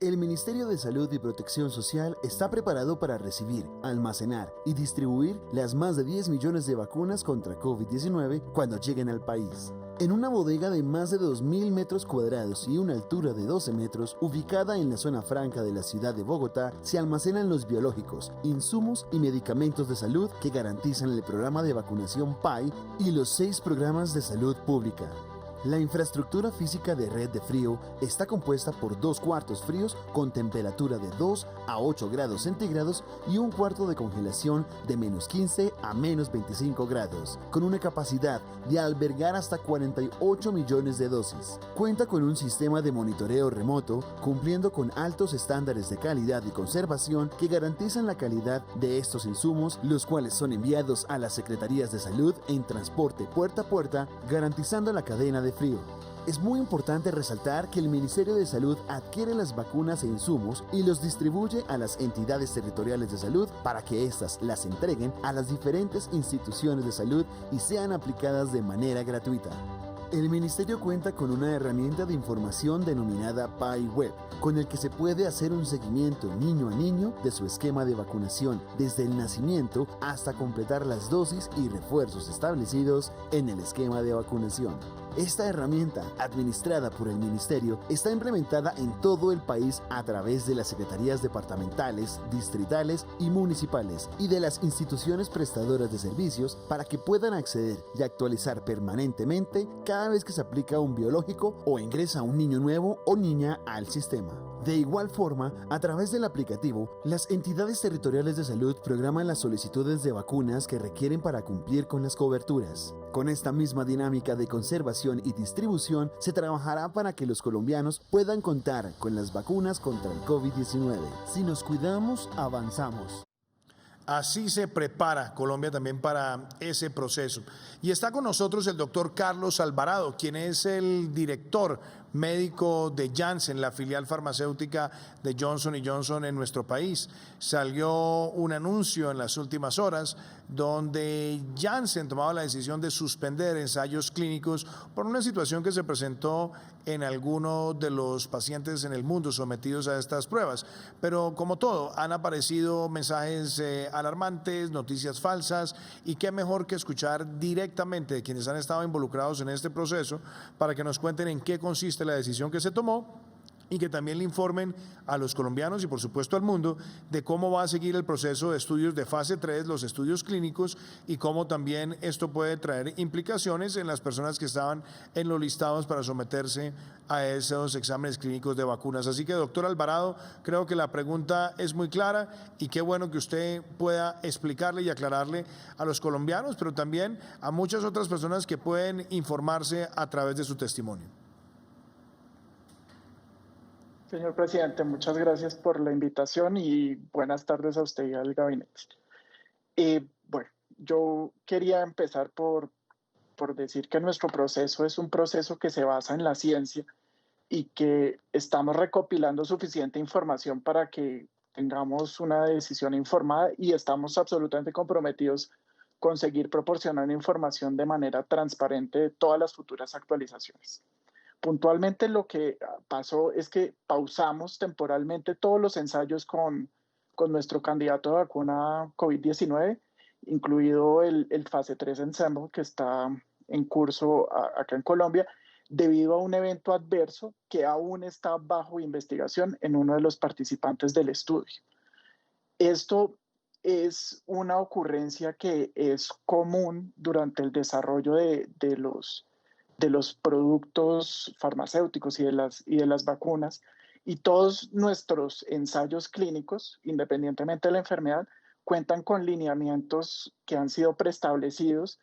El Ministerio de Salud y Protección Social está preparado para recibir, almacenar y distribuir las más de 10 millones de vacunas contra COVID-19 cuando lleguen al país. En una bodega de más de 2.000 metros cuadrados y una altura de 12 metros, ubicada en la zona franca de la ciudad de Bogotá, se almacenan los biológicos, insumos y medicamentos de salud que garantizan el programa de vacunación PAI y los 6 programas de salud pública. La infraestructura física de red de frío está compuesta por 2 cuartos fríos con temperatura de 2 a 8 grados centígrados y un cuarto de congelación de -15 a -25 grados, con una capacidad de albergar hasta 48 millones de dosis. Cuenta con un sistema de monitoreo remoto, cumpliendo con altos estándares de calidad y conservación que garantizan la calidad de estos insumos, los cuales son enviados a las Secretarías de Salud en transporte puerta a puerta, garantizando la cadena de frío. Es muy importante resaltar que el Ministerio de Salud adquiere las vacunas e insumos y los distribuye a las entidades territoriales de salud para que éstas las entreguen a las diferentes instituciones de salud y sean aplicadas de manera gratuita. El Ministerio cuenta con una herramienta de información denominada PAI-Web, con el que se puede hacer un seguimiento niño a niño de su esquema de vacunación desde el nacimiento hasta completar las dosis y refuerzos establecidos en el esquema de vacunación. Esta herramienta, administrada por el Ministerio, está implementada en todo el país a través de las secretarías departamentales, distritales y municipales y de las instituciones prestadoras de servicios para que puedan acceder y actualizar permanentemente cada vez que se aplica un biológico o ingresa un niño nuevo o niña al sistema. De igual forma, a través del aplicativo, las entidades territoriales de salud programan las solicitudes de vacunas que requieren para cumplir con las coberturas. Con esta misma dinámica de conservación y distribución, se trabajará para que los colombianos puedan contar con las vacunas contra el COVID-19. Si nos cuidamos, avanzamos. Así se prepara Colombia también para ese proceso. Y está con nosotros el doctor Carlos Alvarado, quien es el director médico de Janssen, la filial farmacéutica de Johnson & Johnson en nuestro país. Salió un anuncio en las últimas horas donde Janssen tomaba la decisión de suspender ensayos clínicos por una situación que se presentó en algunos de los pacientes en el mundo sometidos a estas pruebas. Pero como todo, han aparecido mensajes alarmantes, noticias falsas, y qué mejor que escuchar directamente de quienes han estado involucrados en este proceso para que nos cuenten en qué consiste la decisión que se tomó y que también le informen a los colombianos y por supuesto al mundo de cómo va a seguir el proceso de estudios de fase 3, los estudios clínicos, y cómo también esto puede traer implicaciones en las personas que estaban en los listados para someterse a esos exámenes clínicos de vacunas. Así que, doctor Alvarado, creo que la pregunta es muy clara y qué bueno que usted pueda explicarle y aclararle a los colombianos, pero también a muchas otras personas que pueden informarse a través de su testimonio. Señor presidente, muchas gracias por la invitación y buenas tardes a usted y al gabinete. Bueno, yo quería empezar por decir que nuestro proceso es un proceso que se basa en la ciencia y que estamos recopilando suficiente información para que tengamos una decisión informada, y estamos absolutamente comprometidos con seguir proporcionando información de manera transparente de todas las futuras actualizaciones. Puntualmente lo que pasó es que pausamos temporalmente todos los ensayos con nuestro candidato de vacuna COVID-19, incluido el fase 3 Ensemble que está en curso acá en Colombia, debido a un evento adverso que aún está bajo investigación en uno de los participantes del estudio. Esto es una ocurrencia que es común durante el desarrollo de los productos farmacéuticos y de las vacunas, y todos nuestros ensayos clínicos, independientemente de la enfermedad, cuentan con lineamientos que han sido preestablecidos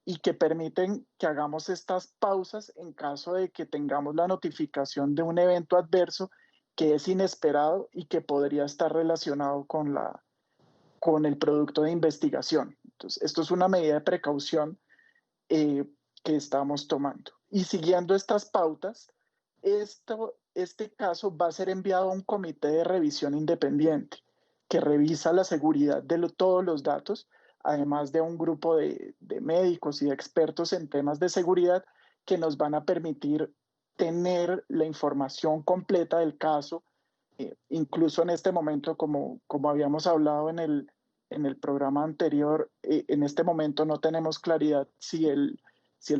y que permiten que hagamos estas pausas en caso de que tengamos la notificación de un evento adverso que es inesperado y que podría estar relacionado con el producto de investigación. Entonces, esto es una medida de precaución que estamos tomando. Y siguiendo estas pautas, este caso va a ser enviado a un comité de revisión independiente que revisa la seguridad de todos los datos, además de un grupo de médicos y de expertos en temas de seguridad que nos van a permitir tener la información completa del caso. Incluso en este momento, como habíamos hablado en el programa anterior, en este momento no tenemos claridad si el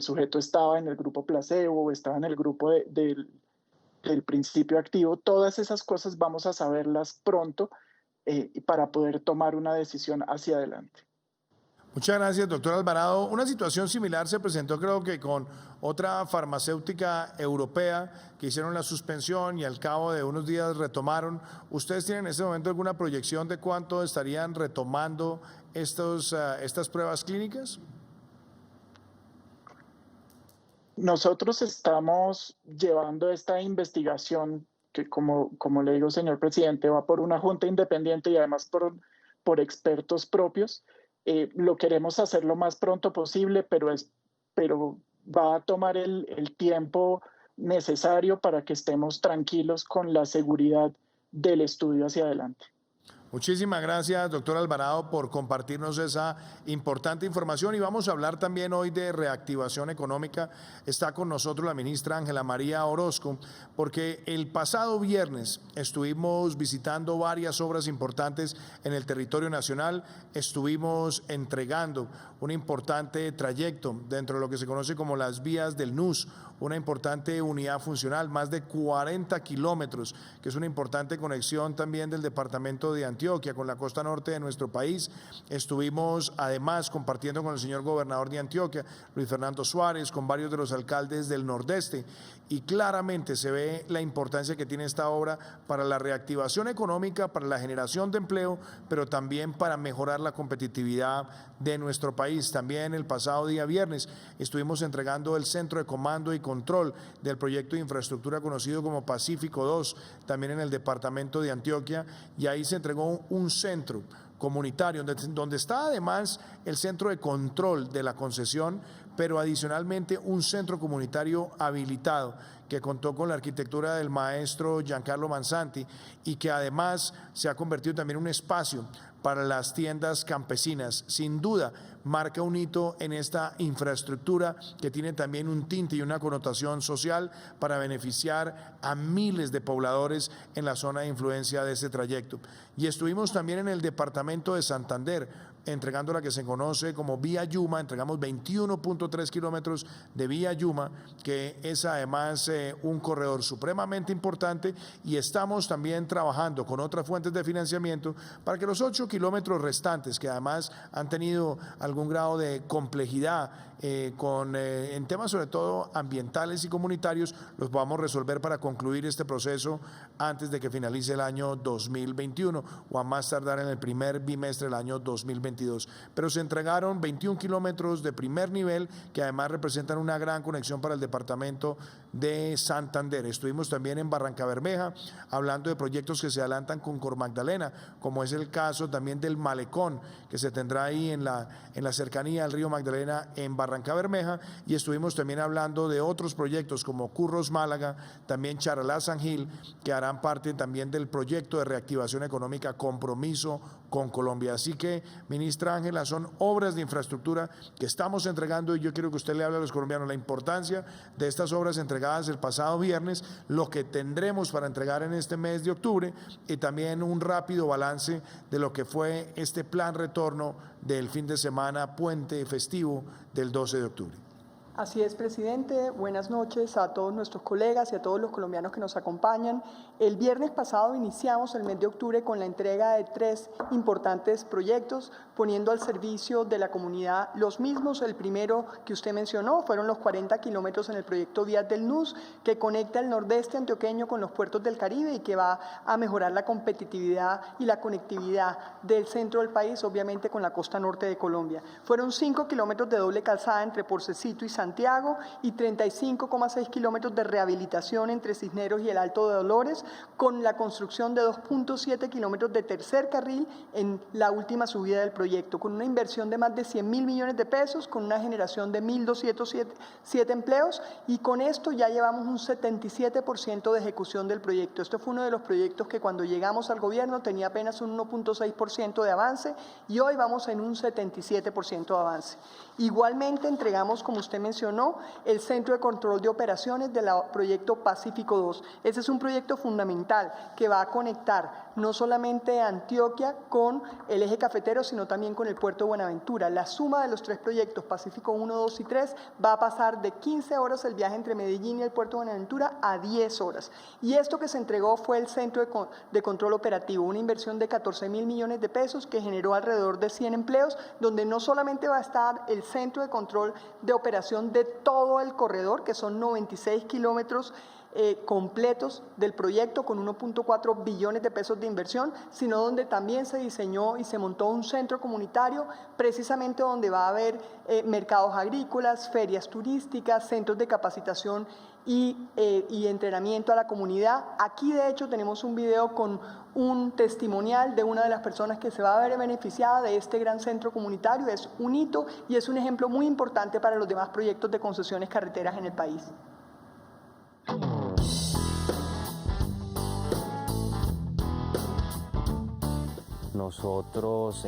sujeto estaba en el grupo placebo o estaba en el grupo del principio activo. Todas esas cosas vamos a saberlas pronto para poder tomar una decisión hacia adelante. Muchas gracias, doctor Alvarado. Una situación similar se presentó, creo que con otra farmacéutica europea que hicieron la suspensión y al cabo de unos días retomaron. ¿Ustedes tienen en este momento alguna proyección de cuánto estarían retomando estas pruebas clínicas? Nosotros estamos llevando esta investigación que, como le digo, señor presidente, va por una junta independiente y además por expertos propios. Lo queremos hacer lo más pronto posible, pero va a tomar el tiempo necesario para que estemos tranquilos con la seguridad del estudio hacia adelante. Muchísimas gracias, doctor Alvarado, por compartirnos esa importante información y vamos a hablar también hoy de reactivación económica. Está con nosotros la ministra Ángela María Orozco, porque el pasado viernes estuvimos visitando varias obras importantes en el territorio nacional, estuvimos entregando un importante trayecto dentro de lo que se conoce como las vías del NUS, una importante unidad funcional, más de 40 kilómetros, que es una importante conexión también del departamento de Antioquia con la costa norte de nuestro país. Estuvimos además compartiendo con el señor gobernador de Antioquia, Luis Fernando Suárez, con varios de los alcaldes del nordeste y claramente se ve la importancia que tiene esta obra para la reactivación económica, para la generación de empleo, pero también para mejorar la competitividad de nuestro país. También el pasado día viernes estuvimos entregando el centro de comando y control del proyecto de infraestructura conocido como Pacífico 2, también en el departamento de Antioquia, y ahí se entregó un centro comunitario donde está además el centro de control de la concesión, pero adicionalmente un centro comunitario habilitado que contó con la arquitectura del maestro Giancarlo Manzanti y que además se ha convertido también en un espacio para las tiendas campesinas. Sin duda, marca un hito en esta infraestructura que tiene también un tinte y una connotación social para beneficiar a miles de pobladores en la zona de influencia de ese trayecto. Y estuvimos también en el departamento de Santander, entregando la que se conoce como Vía Yuma, entregamos 21.3 kilómetros de Vía Yuma, que es además un corredor supremamente importante y estamos también trabajando con otras fuentes de financiamiento para que los 8 kilómetros restantes, que además han tenido algún grado de complejidad en temas sobre todo ambientales y comunitarios, los podamos resolver para concluir este proceso antes de que finalice el año 2021 o a más tardar en el primer bimestre del año 2022. Pero se entregaron 21 kilómetros de primer nivel que además representan una gran conexión para el departamento de Santander. Estuvimos también en Barrancabermeja hablando de proyectos que se adelantan con Cor Magdalena, como es el caso también del malecón que se tendrá ahí en la cercanía al río Magdalena en Barrancabermeja, y estuvimos también hablando de otros proyectos como Curros Málaga, también Charalá San Gil, que harán parte también del proyecto de reactivación económica Compromiso con Colombia. Así que, ministra Ángela, son obras de infraestructura que estamos entregando y yo quiero que usted le hable a los colombianos la importancia de estas obras entregadas el pasado viernes, lo que tendremos para entregar en este mes de octubre y también un rápido balance de lo que fue este plan retorno del fin de semana puente festivo del 12 de octubre. Así es, presidente. Buenas noches a todos nuestros colegas y a todos los colombianos que nos acompañan. El viernes pasado iniciamos el mes de octubre con la entrega de 3 importantes proyectos, poniendo al servicio de la comunidad los mismos. El primero que usted mencionó fueron los 40 kilómetros en el proyecto Vías del NUS, que conecta el nordeste antioqueño con los puertos del Caribe y que va a mejorar la competitividad y la conectividad del centro del país, obviamente con la costa norte de Colombia. Fueron 5 kilómetros de doble calzada entre Porcecito y Santiago y 35,6 kilómetros de rehabilitación entre Cisneros y el Alto de Dolores, con la construcción de 2.7 kilómetros de tercer carril en la última subida del proyecto, con una inversión de más de 100.000 millones de pesos, con una generación de 1.207 empleos, y con esto ya llevamos un 77% de ejecución del proyecto. Esto fue uno de los proyectos que cuando llegamos al gobierno tenía apenas un 1.6% de avance y hoy vamos en un 77% de avance. Igualmente entregamos, como usted mencionó, mencionó, el Centro de Control de Operaciones del proyecto Pacífico 2. Ese es un proyecto fundamental que va a conectar no solamente Antioquia con el eje cafetero, sino también con el puerto de Buenaventura. La suma de los tres proyectos, Pacífico 1, 2 y 3, va a pasar de 15 horas el viaje entre Medellín y el puerto de Buenaventura a 10 horas. Y esto que se entregó fue el Centro de Control Operativo, una inversión de 14.000 millones de pesos que generó alrededor de 100 empleos, donde no solamente va a estar el Centro de Control de Operación de todo el corredor, que son 96 kilómetros completos del proyecto con 1.4 billones de pesos de inversión, sino donde también se diseñó y se montó un centro comunitario, precisamente donde va a haber mercados agrícolas, ferias turísticas, centros de capacitación y entrenamiento a la comunidad. Aquí de hecho tenemos un video con un testimonial de una de las personas que se va a ver beneficiada de este gran centro comunitario. Es un hito y es un ejemplo muy importante para los demás proyectos de concesiones carreteras en el país. Nosotros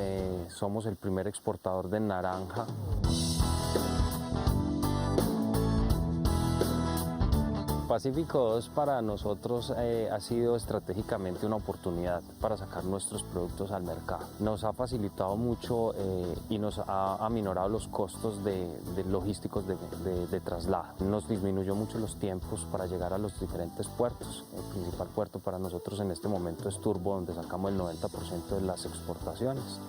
somos el primer exportador de naranja. Pacífico 2 para nosotros ha sido estratégicamente una oportunidad para sacar nuestros productos al mercado. Nos ha facilitado mucho y nos ha aminorado los costos logísticos de traslado. Nos disminuyó mucho los tiempos para llegar a los diferentes puertos. El principal puerto para nosotros en este momento es Turbo, donde sacamos el 90% de las exportaciones.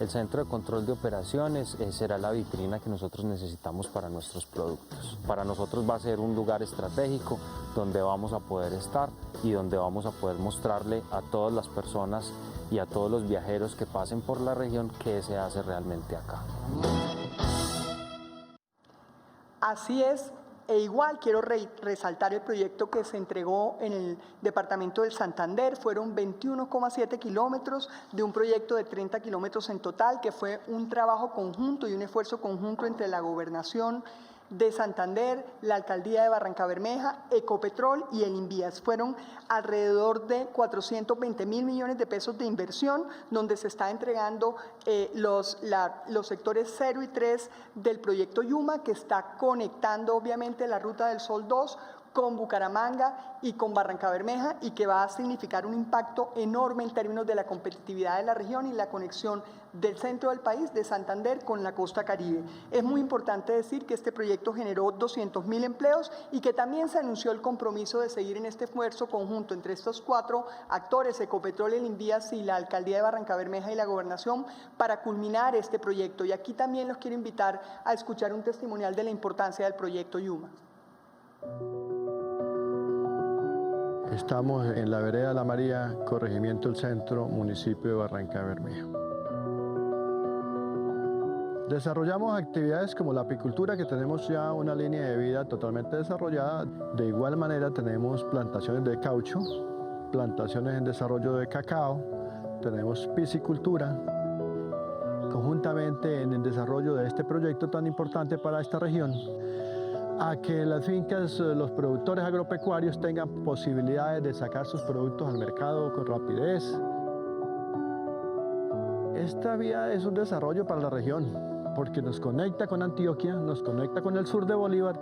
El Centro de Control de Operaciones será la vitrina que nosotros necesitamos para nuestros productos. Para nosotros va a ser un lugar estratégico donde vamos a poder estar y donde vamos a poder mostrarle a todas las personas y a todos los viajeros que pasen por la región qué se hace realmente acá. Así es. E igual quiero resaltar el proyecto que se entregó en el departamento del Santander. Fueron 21,7 kilómetros de un proyecto de 30 kilómetros en total, que fue un trabajo conjunto y un esfuerzo conjunto entre la Gobernación de Santander, la Alcaldía de Barrancabermeja, Ecopetrol y el Invías. Fueron alrededor de 420.000 millones de pesos de inversión, donde se está entregando los sectores 0 y 3 del proyecto Yuma, que está conectando obviamente la Ruta del Sol 2 con Bucaramanga y con Barrancabermeja, y que va a significar un impacto enorme en términos de la competitividad de la región y la conexión del centro del país, de Santander, con la costa caribe. Es muy importante decir que este proyecto generó 200.000 empleos y que también se anunció el compromiso de seguir en este esfuerzo conjunto entre estos cuatro actores, Ecopetrol, el Invías y la Alcaldía de Barrancabermeja y la Gobernación, para culminar este proyecto. Y aquí también los quiero invitar a escuchar un testimonial de la importancia del proyecto Yuma. Estamos en la vereda La María, corregimiento El Centro, municipio de Barrancabermeja. Desarrollamos actividades como la apicultura, que tenemos ya una línea de vida totalmente desarrollada. De igual manera tenemos plantaciones de caucho, plantaciones en desarrollo de cacao, tenemos piscicultura. Conjuntamente en el desarrollo de este proyecto tan importante para esta región, a que las fincas, los productores agropecuarios tengan posibilidades de sacar sus productos al mercado con rapidez. Esta vía es un desarrollo para la región, porque nos conecta con Antioquia, nos conecta con el sur de Bolívar,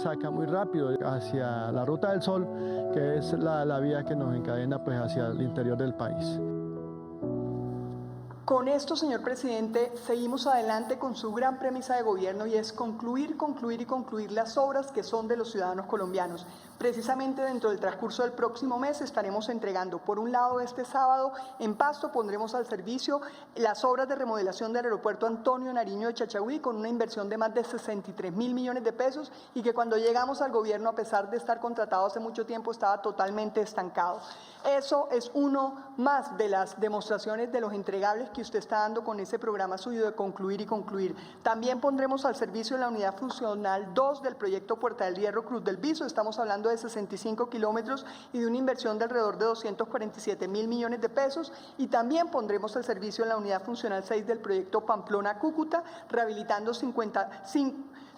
saca muy rápido hacia la Ruta del Sol, que es la vía que nos encadena pues, hacia el interior del país. Con esto, señor presidente, seguimos adelante con su gran premisa de gobierno, y es concluir las obras que son de los ciudadanos colombianos. Precisamente dentro del transcurso del próximo mes estaremos entregando, por un lado, este sábado en Pasto pondremos al servicio las obras de remodelación del aeropuerto Antonio Nariño de Chachagüí, con una inversión de más de 63.000 millones de pesos, y que cuando llegamos al gobierno, a pesar de estar contratado hace mucho tiempo, estaba totalmente estancado. Eso es uno más de las demostraciones de los entregables que usted está dando con ese programa suyo de concluir. También pondremos al servicio la unidad funcional 2 del proyecto Puerta del Hierro Cruz del Viso. Estamos hablando de 65 kilómetros y de una inversión de alrededor de 247.000 millones de pesos. Y también pondremos al servicio la unidad funcional 6 del proyecto Pamplona-Cúcuta, rehabilitando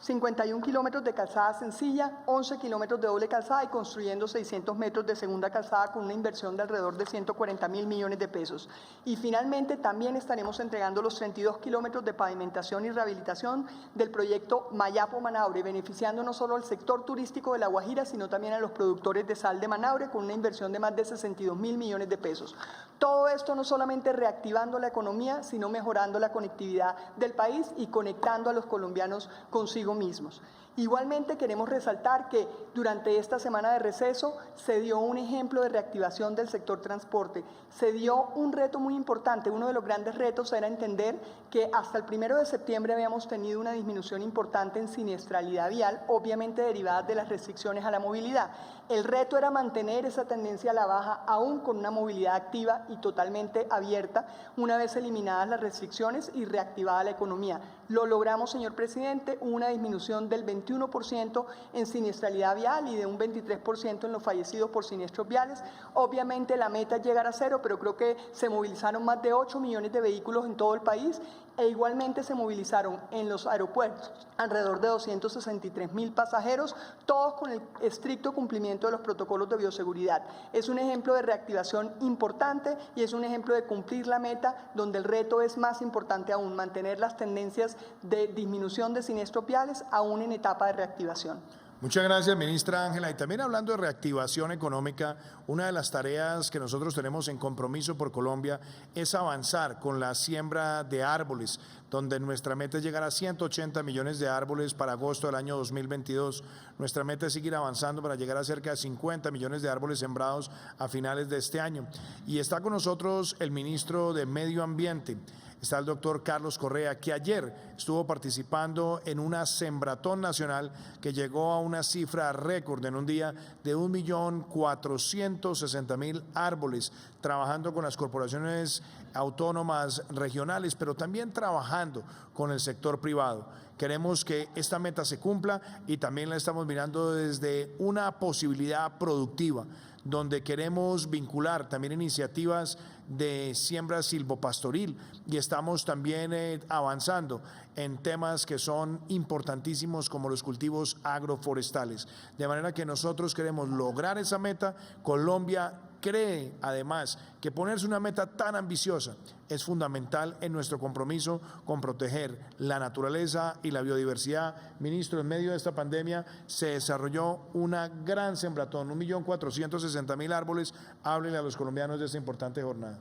51 kilómetros de calzada sencilla, 11 kilómetros de doble calzada y construyendo 600 metros de segunda calzada con una inversión de alrededor de 140.000 millones de pesos. Y finalmente también estaremos entregando los 32 kilómetros de pavimentación y rehabilitación del proyecto Mayapo-Manaure, beneficiando no solo al sector turístico de La Guajira, sino también a los productores de sal de Manaure con una inversión de más de 62.000 millones de pesos. Todo esto no solamente reactivando la economía, sino mejorando la conectividad del país y conectando a los colombianos consigo mismos. Igualmente queremos resaltar que durante esta semana de receso se dio un ejemplo de reactivación del sector transporte. Se dio un reto muy importante. Uno de los grandes retos era entender que hasta el 1 de septiembre habíamos tenido una disminución importante en siniestralidad vial, obviamente derivada de las restricciones a la movilidad. El reto era mantener esa tendencia a la baja aún con una movilidad activa y totalmente abierta una vez eliminadas las restricciones y reactivada la economía. Lo logramos, señor presidente, una disminución del 21% en siniestralidad vial y de un 23% en los fallecidos por siniestros viales. Obviamente la meta es llegar a cero, pero creo que se movilizaron más de 8 millones de vehículos en todo el país e igualmente se movilizaron en los aeropuertos alrededor de 263.000 pasajeros, todos con el estricto cumplimiento de los protocolos de bioseguridad. Es un ejemplo de reactivación importante y es un ejemplo de cumplir la meta, donde el reto es más importante aún, mantener las tendencias de disminución de siniestros viales aún en etapa de reactivación. Muchas gracias, ministra Ángela. Y también hablando de reactivación económica, una de las tareas que nosotros tenemos en Compromiso por Colombia es avanzar con la siembra de árboles, donde nuestra meta es llegar a 180 millones de árboles para agosto del año 2022. Nuestra meta es seguir avanzando para llegar a cerca de 50 millones de árboles sembrados a finales de este año. Y está con nosotros el ministro de Medio Ambiente. Está el doctor Carlos Correa, que ayer estuvo participando en una sembratón nacional que llegó a una cifra récord en un día de 1.460.000 árboles, trabajando con las corporaciones autónomas regionales, pero también trabajando con el sector privado. Queremos que esta meta se cumpla y también la estamos mirando desde una posibilidad productiva, donde queremos vincular también iniciativas de siembra silvopastoril y estamos también avanzando en temas que son importantísimos como los cultivos agroforestales. De manera que nosotros queremos lograr esa meta. Colombia cree además que ponerse una meta tan ambiciosa es fundamental en nuestro compromiso con proteger la naturaleza y la biodiversidad. Ministro, en medio de esta pandemia se desarrolló una gran sembratón, 1.460.000 árboles. Háblenle a los colombianos de esta importante jornada.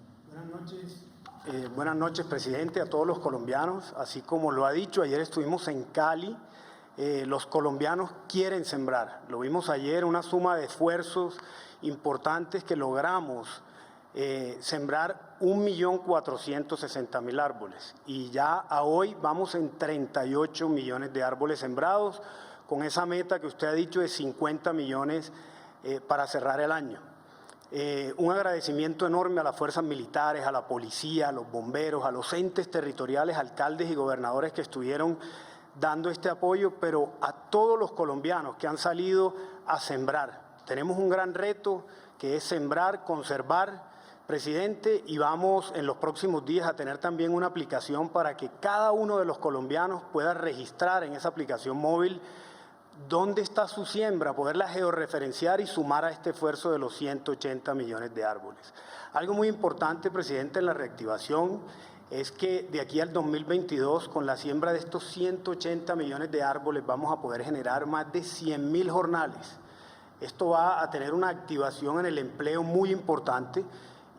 Buenas noches, presidente, a todos los colombianos. Así como lo ha dicho, ayer estuvimos en Cali. Los colombianos quieren sembrar. Lo vimos ayer, una suma de esfuerzos importantes que logramos sembrar 1.460.000 árboles y ya a hoy vamos en 38 millones de árboles sembrados con esa meta que usted ha dicho de 50 millones para cerrar el año. Un agradecimiento enorme a las fuerzas militares, a la policía, a los bomberos, a los entes territoriales, alcaldes y gobernadores que estuvieron dando este apoyo, pero a todos los colombianos que han salido a sembrar. Tenemos un gran reto que es sembrar, conservar, presidente, y vamos en los próximos días a tener también una aplicación para que cada uno de los colombianos pueda registrar en esa aplicación móvil dónde está su siembra, poderla georreferenciar y sumar a este esfuerzo de los 180 millones de árboles. Algo muy importante, presidente, en la reactivación es que de aquí al 2022, con la siembra de estos 180 millones de árboles, vamos a poder generar más de 100.000 jornales. Esto va a tener una activación en el empleo muy importante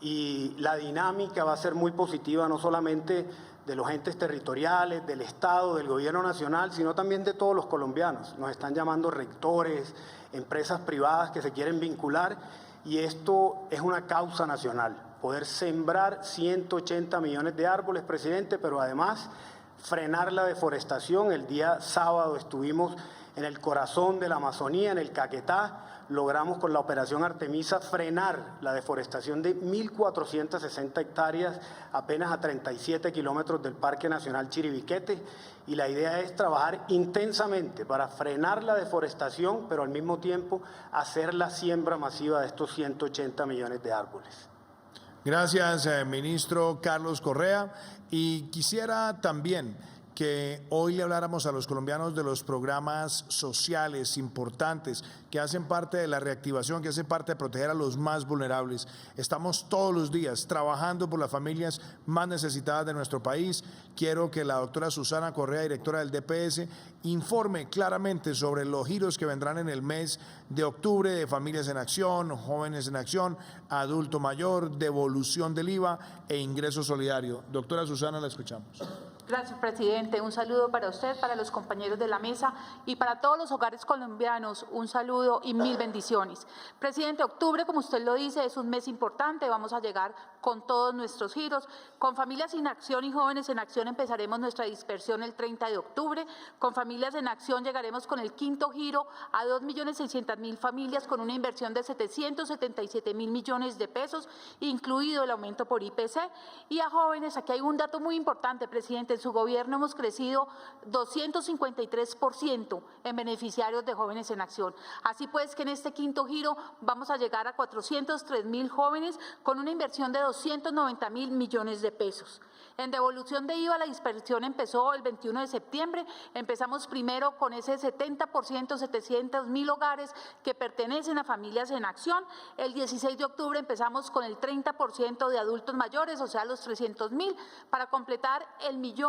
y la dinámica va a ser muy positiva, no solamente de los entes territoriales, del Estado, del Gobierno Nacional, sino también de todos los colombianos. Nos están llamando rectores, empresas privadas que se quieren vincular y esto es una causa nacional. Poder sembrar 180 millones de árboles, presidente, pero además frenar la deforestación. El día sábado estuvimos en el corazón de la Amazonía, en el Caquetá. Logramos con la operación Artemisa frenar la deforestación de 1.460 hectáreas apenas a 37 kilómetros del Parque Nacional Chiribiquete y la idea es trabajar intensamente para frenar la deforestación, pero al mismo tiempo hacer la siembra masiva de estos 180 millones de árboles. Gracias, ministro Carlos Correa. Y quisiera también que hoy le habláramos a los colombianos de los programas sociales importantes que hacen parte de la reactivación, que hacen parte de proteger a los más vulnerables. Estamos todos los días trabajando por las familias más necesitadas de nuestro país. Quiero que la doctora Susana Correa, directora del DPS, informe claramente sobre los giros que vendrán en el mes de octubre de Familias en Acción, Jóvenes en Acción, Adulto Mayor, devolución del IVA e ingreso solidario. Doctora Susana, la escuchamos. Gracias, presidente. Un saludo para usted, para los compañeros de la mesa y para todos los hogares colombianos. Un saludo y mil bendiciones. Presidente, octubre, como usted lo dice, es un mes importante. Vamos a llegar con todos nuestros giros. Con Familias en Acción y Jóvenes en Acción empezaremos nuestra dispersión el 30 de octubre. Con Familias en Acción llegaremos con el quinto giro a 2.600.000 familias con una inversión de 777.000 millones de pesos, incluido el aumento por IPC. Y a jóvenes, aquí hay un dato muy importante, presidente. En su gobierno hemos crecido 253% en beneficiarios de Jóvenes en Acción. Así pues que en este quinto giro vamos a llegar a 403.000 jóvenes con una inversión de 290.000 millones de pesos. En devolución de IVA la dispersión empezó el 21 de septiembre. Empezamos primero con ese 70%, 700.000 hogares que pertenecen a Familias en Acción. El 16 de octubre empezamos con el 30% de adultos mayores, o sea, los 300.000, para completar el millón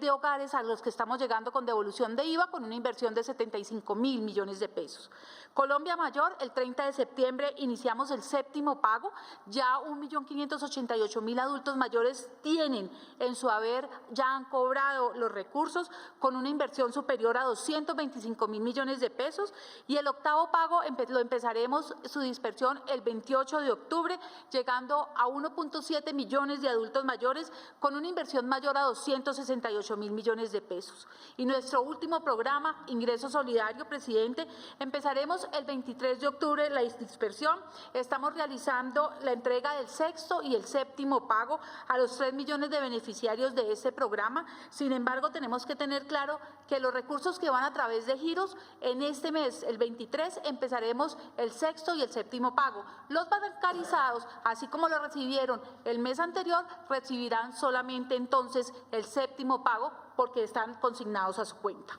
de hogares a los que estamos llegando con devolución de IVA con una inversión de 75.000 millones de pesos. Colombia Mayor, el 30 de septiembre iniciamos el séptimo pago. Ya 1.588.000 adultos mayores tienen en su haber, ya han cobrado los recursos con una inversión superior a 225.000 millones de pesos. Y el octavo pago lo empezaremos su dispersión el 28 de octubre, llegando a 1.7 millones de adultos mayores con una inversión mayor a 268.000 millones de pesos. Y nuestro último programa, Ingreso Solidario, presidente, empezaremos el 23 de octubre la dispersión. Estamos realizando la entrega del sexto y el séptimo pago a los 3 millones de beneficiarios de este programa. Sin embargo, tenemos que tener claro que los recursos que van a través de giros, en este mes, el 23, empezaremos el sexto y el séptimo pago. Los bancarizados, así como lo recibieron el mes anterior, recibirán solamente entonces el séptimo pago porque están consignados a su cuenta.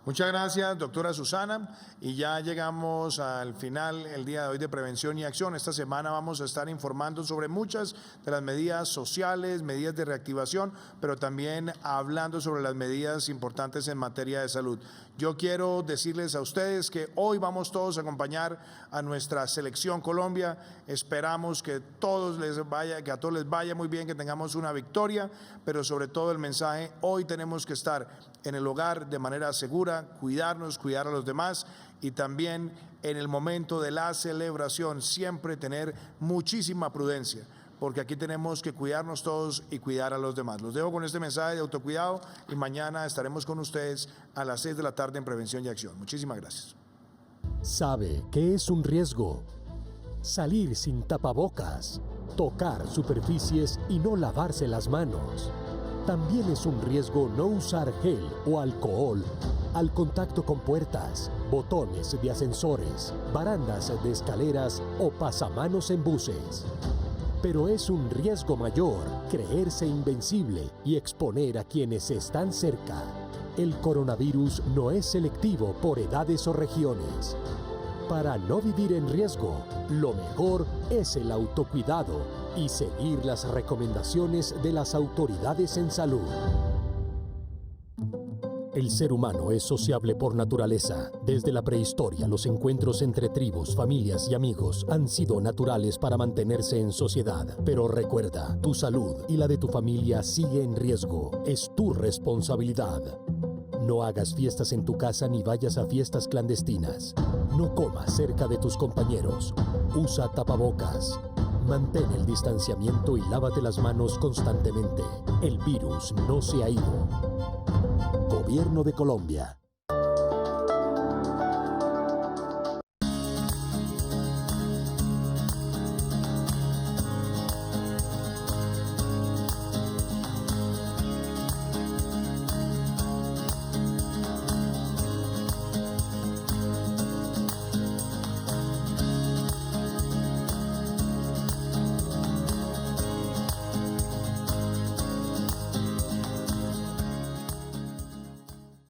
Muchas gracias, doctora Susana. Y ya llegamos al final el día de hoy de Prevención y Acción. Esta semana vamos a estar informando sobre muchas de las medidas sociales, medidas de reactivación, pero también hablando sobre las medidas importantes en materia de salud. Yo quiero decirles a ustedes que hoy vamos todos a acompañar a nuestra selección Colombia. Esperamos que a todos les vaya muy bien, que tengamos una victoria, pero sobre todo el mensaje, hoy tenemos que estar en el hogar de manera segura, cuidarnos, cuidar a los demás y también en el momento de la celebración siempre tener muchísima prudencia, porque aquí tenemos que cuidarnos todos y cuidar a los demás. Los dejo con este mensaje de autocuidado y mañana estaremos con ustedes a las 6 de la tarde en Prevención y Acción. Muchísimas gracias. ¿Sabe qué es un riesgo? Salir sin tapabocas, tocar superficies y no lavarse las manos. También es un riesgo no usar gel o alcohol al contacto con puertas, botones de ascensores, barandas de escaleras o pasamanos en buses. Pero es un riesgo mayor creerse invencible y exponer a quienes están cerca. El coronavirus no es selectivo por edades o regiones. Para no vivir en riesgo, lo mejor es el autocuidado y seguir las recomendaciones de las autoridades en salud. El ser humano es sociable por naturaleza. Desde la prehistoria, los encuentros entre tribus, familias y amigos han sido naturales para mantenerse en sociedad. Pero recuerda, tu salud y la de tu familia sigue en riesgo. Es tu responsabilidad. No hagas fiestas en tu casa ni vayas a fiestas clandestinas. No comas cerca de tus compañeros. Usa tapabocas. Mantén el distanciamiento y lávate las manos constantemente. El virus no se ha ido. Gobierno de Colombia.